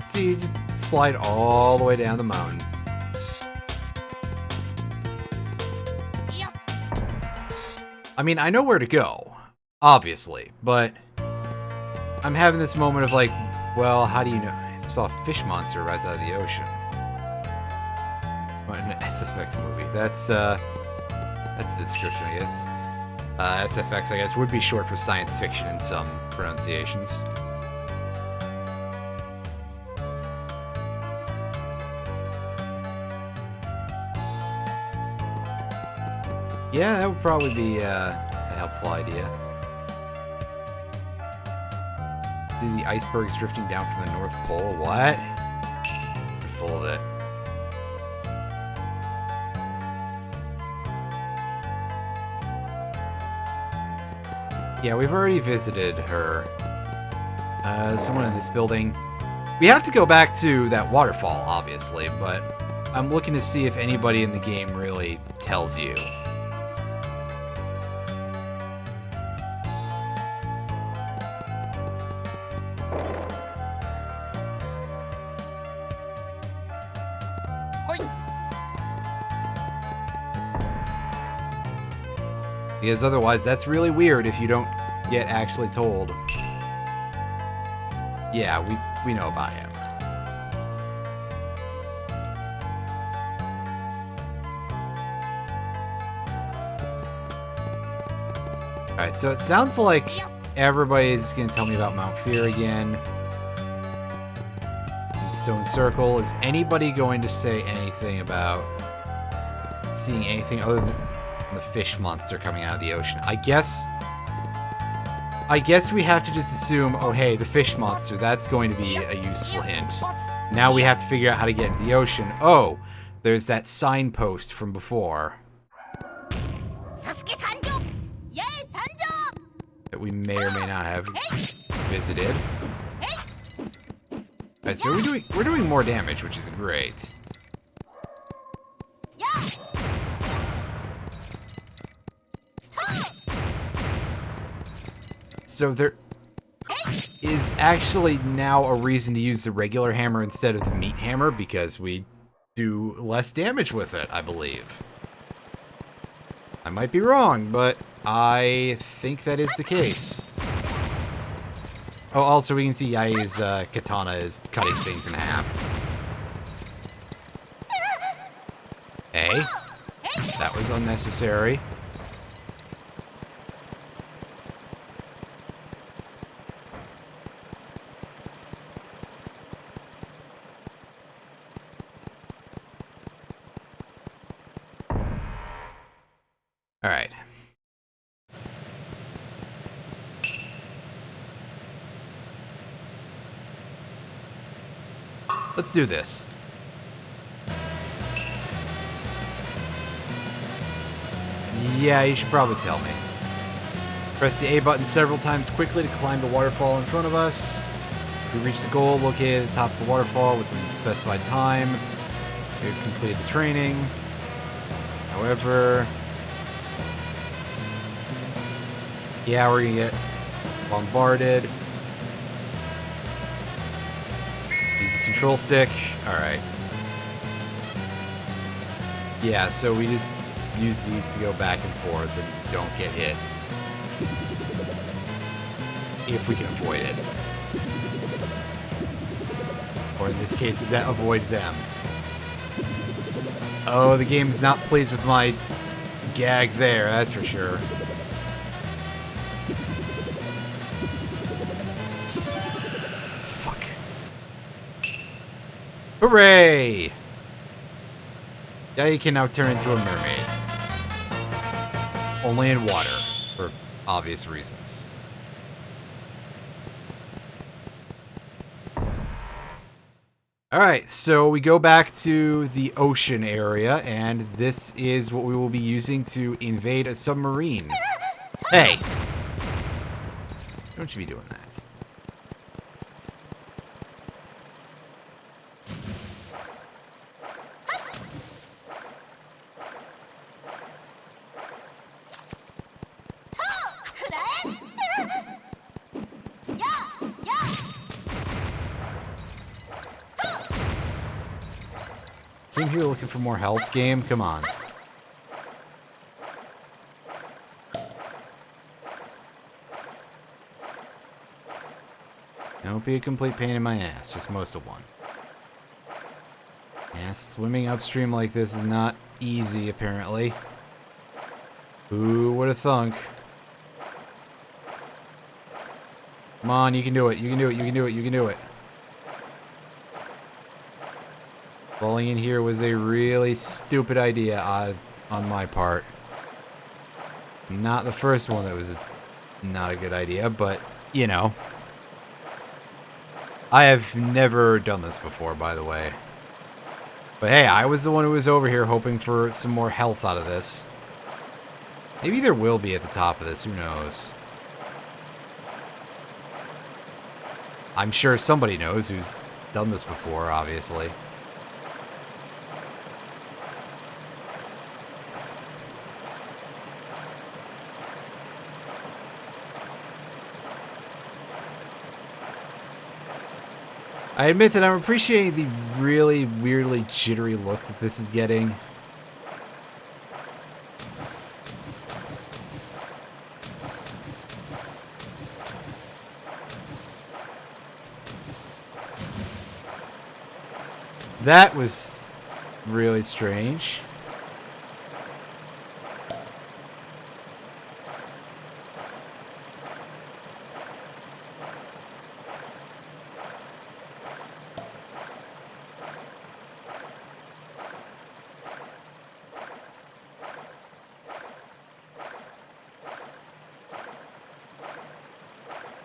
See, just slide all the way down the mountain. I mean, I know where to go, obviously, but I'm having this moment of like, well, how do you know? I saw a fish monster rise out of the ocean. What, an SFX movie. That's the description, I guess. SFX, I guess, would be short for science fiction in some pronunciations. Yeah, that would probably be a helpful idea. The icebergs drifting down from the North Pole. What? You're full of it. Yeah, we've already visited her. Someone in this building. We have to go back to that waterfall, obviously, but I'm looking to see if anybody in the game really tells you. Because otherwise, that's really weird if you don't get actually told. Yeah, we know about him. Alright, so it sounds like everybody's going to tell me about Mount Fear again. Stone Circle. Is anybody going to say anything about seeing anything other than the fish monster coming out of the ocean? I guess we have to just assume, oh hey, the fish monster, that's going to be a useful hint. Now we have to figure out how to get into the ocean. Oh, there's that signpost from before that we may or may not have visited. Alright, so we're doing more damage, which is great. So there is actually now a reason to use the regular hammer instead of the meat hammer, because we do less damage with it, I believe. I might be wrong, but I think that is the case. Oh, also we can see Yai's katana is cutting things in half. Hey, that was unnecessary. All right. Let's do this. Yeah, you should probably tell me. Press the A button several times quickly to climb the waterfall in front of us. If we reach the goal located at the top of the waterfall within the specified time, we've completed the training. However... yeah, we're gonna get bombarded. Use the control stick. Alright. Yeah, so we just use these to go back and forth and don't get hit. If we can avoid it. Or in this case, is that avoid them. Oh, the game's not pleased with my gag there, that's for sure. Fuck. Hooray! Yeah, you can now turn into a mermaid. Only in water, for obvious reasons. Alright, so we go back to the ocean area, and this is what we will be using to invade a submarine. Hey! Don't you be doing that. Came here looking for more health, game? Come on. Don't be a complete pain in my ass, just most of one. Yeah, swimming upstream like this is not easy, apparently. Who would have thunk? Come on, you can do it, you can do it, you can do it, you can do it. Falling in here was a really stupid idea on my part. Not the first one that was not a good idea, but, you know. I have never done this before, by the way. But hey, I was the one who was over here hoping for some more health out of this. Maybe there will be at the top of this, who knows. I'm sure somebody knows who's done this before, obviously. I admit that I'm appreciating the really weirdly jittery look that this is getting. That was really strange.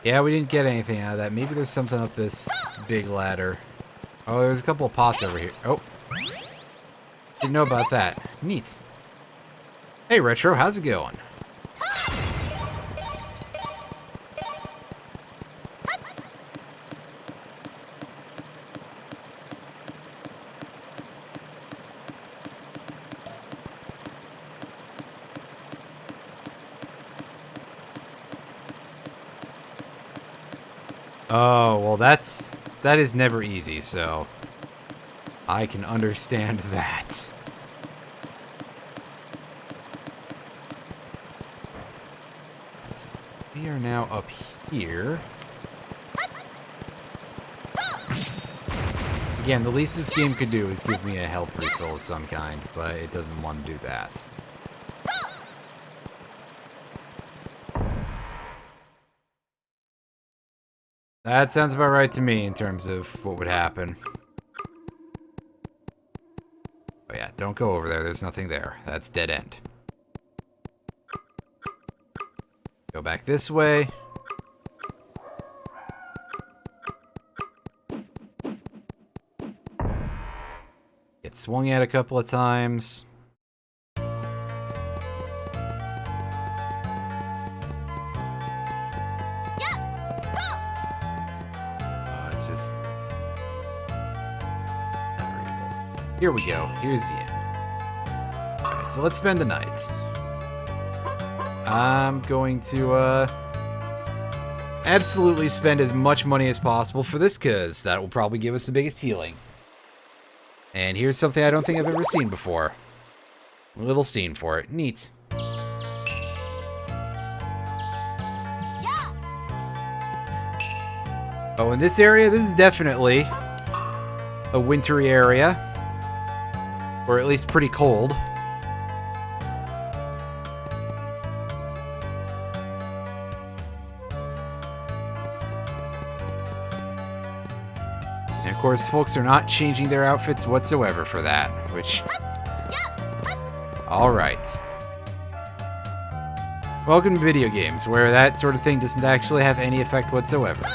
Yeah, we didn't get anything out of that. Maybe there's something up this big ladder. Oh, there's a couple of pots over here. Oh. Didn't know about that. Neat. Hey, Retro, how's it going? Oh, well that is never easy, so I can understand that. So we are now up here. Again, the least this game could do is give me a health refill of some kind, but it doesn't want to do that. That sounds about right to me in terms of what would happen. Oh yeah, don't go over there. There's nothing there. That's dead end. Go back this way. Get swung at a couple of times. It's just unreadable. Here we go. Here's the end. Right. Alright, so let's spend the night. I'm going to, absolutely spend as much money as possible for this, because that will probably give us the biggest healing. And here's something I don't think I've ever seen before. A little scene for it. Neat. Oh, in this area, this is definitely a wintry area. Or at least pretty cold. And of course, folks are not changing their outfits whatsoever for that, which... Alright. Welcome to video games, where that sort of thing doesn't actually have any effect whatsoever.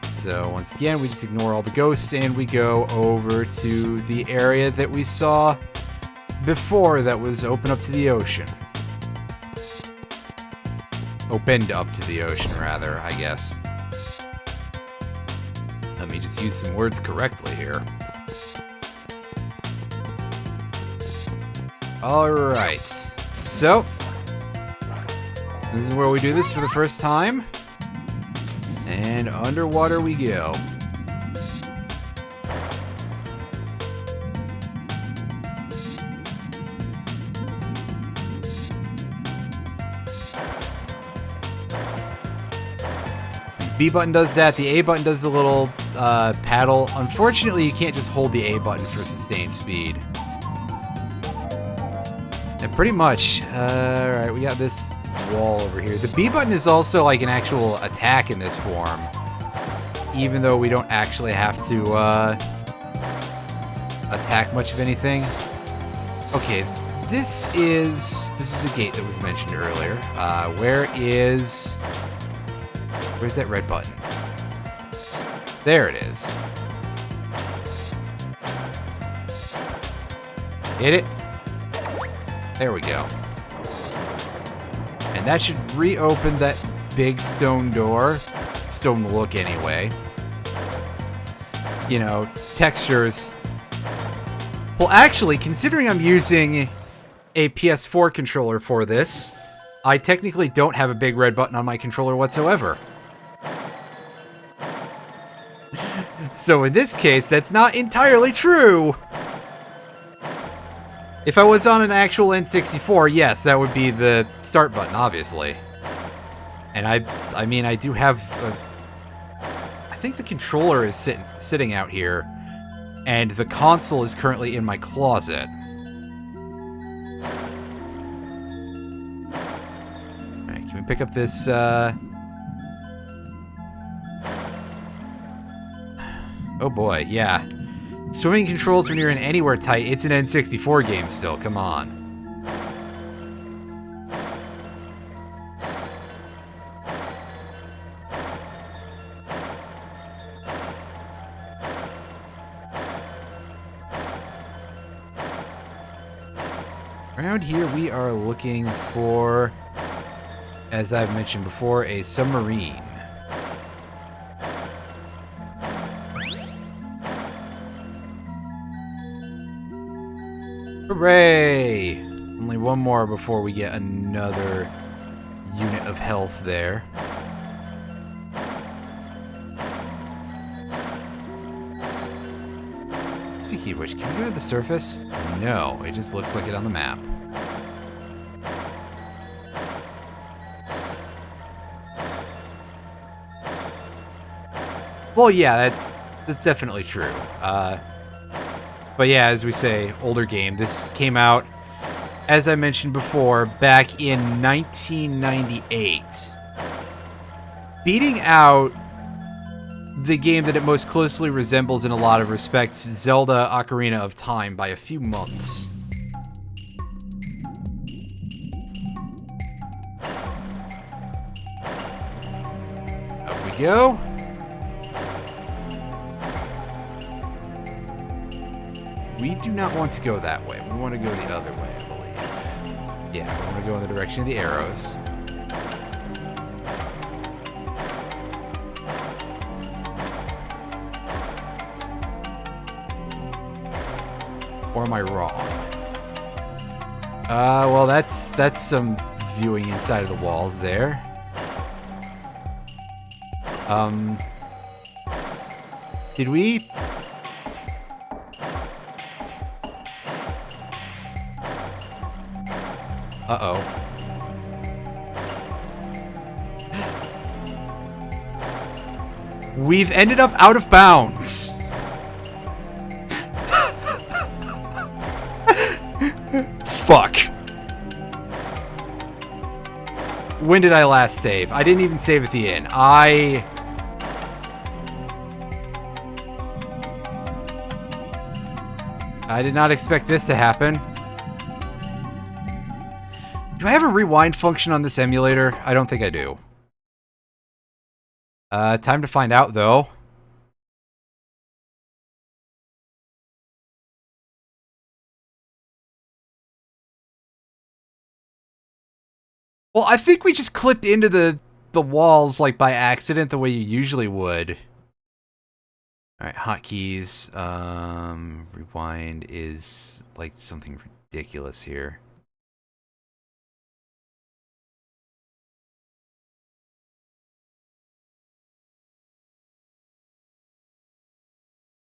So once again, we just ignore all the ghosts and we go over to the area that we saw before that was open up to the ocean. Opened up to the ocean, rather, I guess. Let me just use some words correctly here. Alright. So, this is where we do this for the first time. And underwater we go. B button does that. The A button does a little paddle. Unfortunately, you can't just hold the A button for sustained speed. And pretty much, alright, we got this wall over here. The B button is also like an actual attack in this form, even though we don't actually have to attack much of anything. Okay, this is the gate that was mentioned earlier. Where's that red button? There it is. Hit it. There we go. And that should reopen that big stone door. Stone look, anyway. You know, textures. Well, actually, considering I'm using a PS4 controller for this, I technically don't have a big red button on my controller whatsoever. So in this case, that's not entirely true. If I was on an actual N64, yes, that would be the start button, obviously. And I mean, I do have I think the controller is sitting out here, and the console is currently in my closet. Alright, can we pick up this, Oh boy, yeah. Swimming controls when you're in anywhere tight, it's an N64 game still, come on. Around here we are looking for, as I've mentioned before, a submarine. Hooray! Only one more before we get another unit of health there. Speaking of which, can we go to the surface? No, it just looks like it on the map. Well, yeah, that's definitely true. But yeah, as we say, older game. This came out, as I mentioned before, back in 1998. Beating out the game that it most closely resembles in a lot of respects, Zelda Ocarina of Time, by a few months. Up we go. We do not want to go that way. We want to go the other way, I believe. Yeah, we want to go in the direction of the arrows. Or am I wrong? Well, that's some viewing inside of the walls there. Did we... Uh-oh. We've ended up out of bounds. Fuck. When did I last save? I didn't even save at the inn. I did not expect this to happen. Do I have a rewind function on this emulator? I don't think I do. Time to find out, though. Well, I think we just clipped into the walls, like, by accident, the way you usually would. Alright, hotkeys. Rewind is, like, something ridiculous here.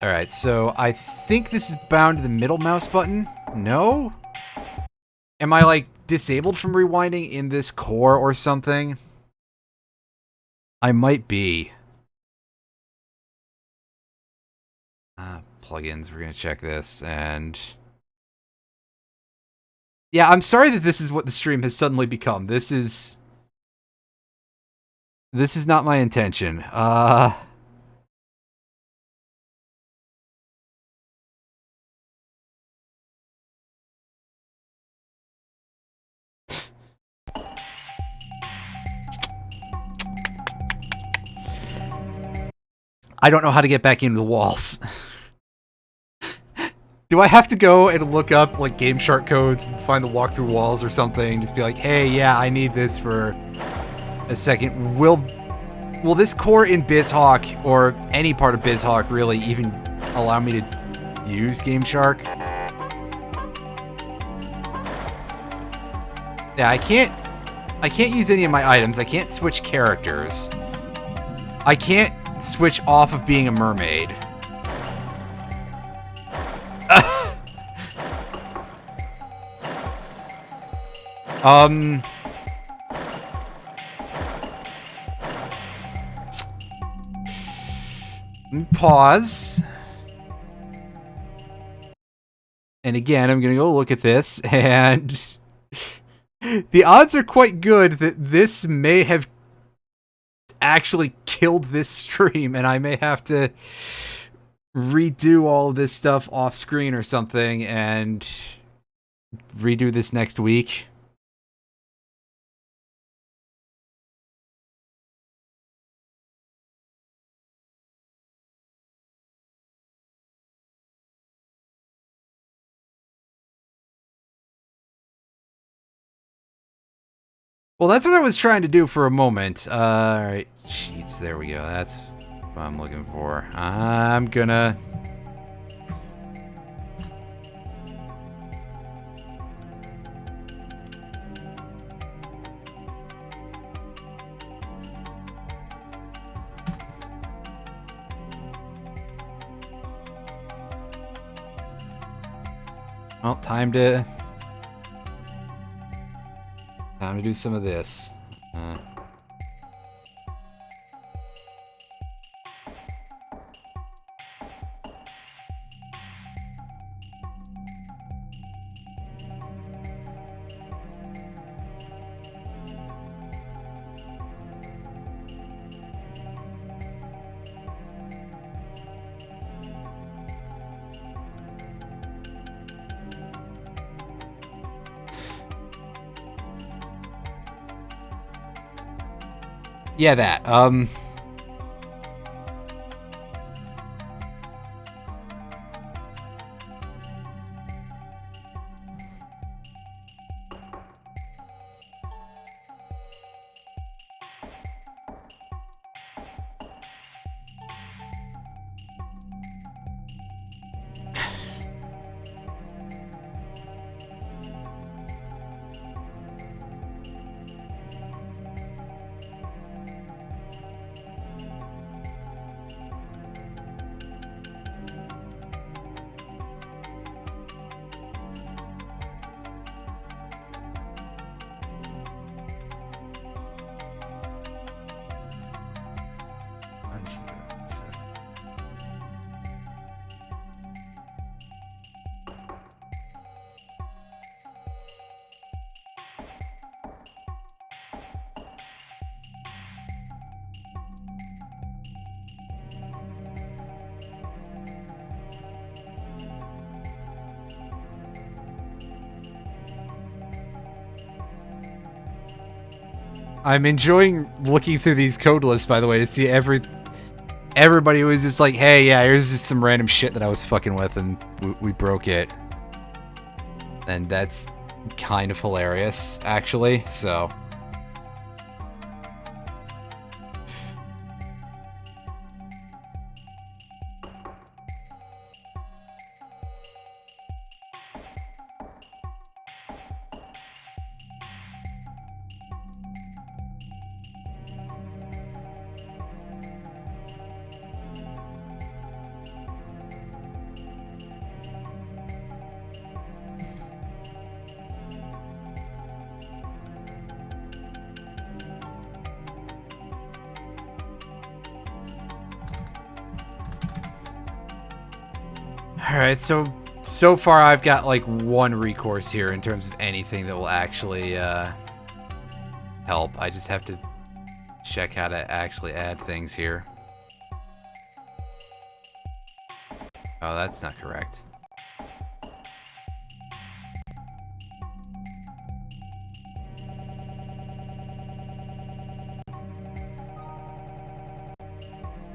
Alright, so I think this is bound to the middle mouse button. No? Am I, like, disabled from rewinding in this core or something? I might be. Plugins, we're gonna check this, and... Yeah, I'm sorry that this is what the stream has suddenly become. This is not my intention. I don't know how to get back into the walls. Do I have to go and look up, like, Game Shark codes and find the walkthrough walls or something? Just be like, hey, yeah, I need this for a second. Will this core in BizHawk, or any part of BizHawk, really even allow me to use Game Shark? Yeah, I can't use any of my items. I can't switch characters. I can't switch off of being a mermaid. Pause. And again, I'm gonna go look at this, and the odds are quite good that this may have actually killed this stream, and I may have to redo all of this stuff off screen or something and redo this next week. Well, that's what I was trying to do for a moment. Alright, cheats, there we go. That's what I'm looking for. I'm gonna... Well, time to do some of this. Yeah, that. I'm enjoying looking through these code lists, by the way, to see everybody was just like, hey, yeah, here's just some random shit that I was fucking with, and we broke it. And that's kind of hilarious, actually, so... Alright, so far I've got like one recourse here in terms of anything that will actually help. I just have to check how to actually add things here. Oh, that's not correct.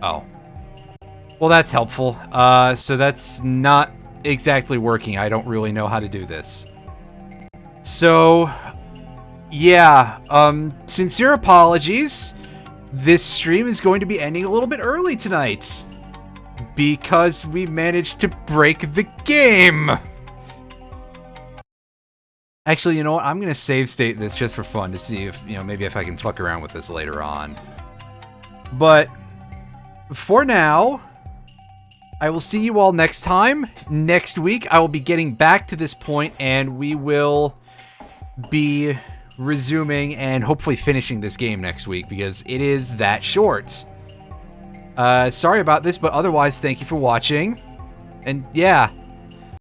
Oh. Well, that's helpful. So that's not exactly working. I don't really know how to do this. So, yeah, sincere apologies. This stream is going to be ending a little bit early tonight because we managed to break the game. Actually, you know what? I'm going to save state this just for fun to see if, you know, maybe if I can fuck around with this later on. But for now, I will see you all next time. Next week, I will be getting back to this point, and we will be resuming and hopefully finishing this game next week, because it is that short. Sorry about this, but otherwise, thank you for watching. And yeah,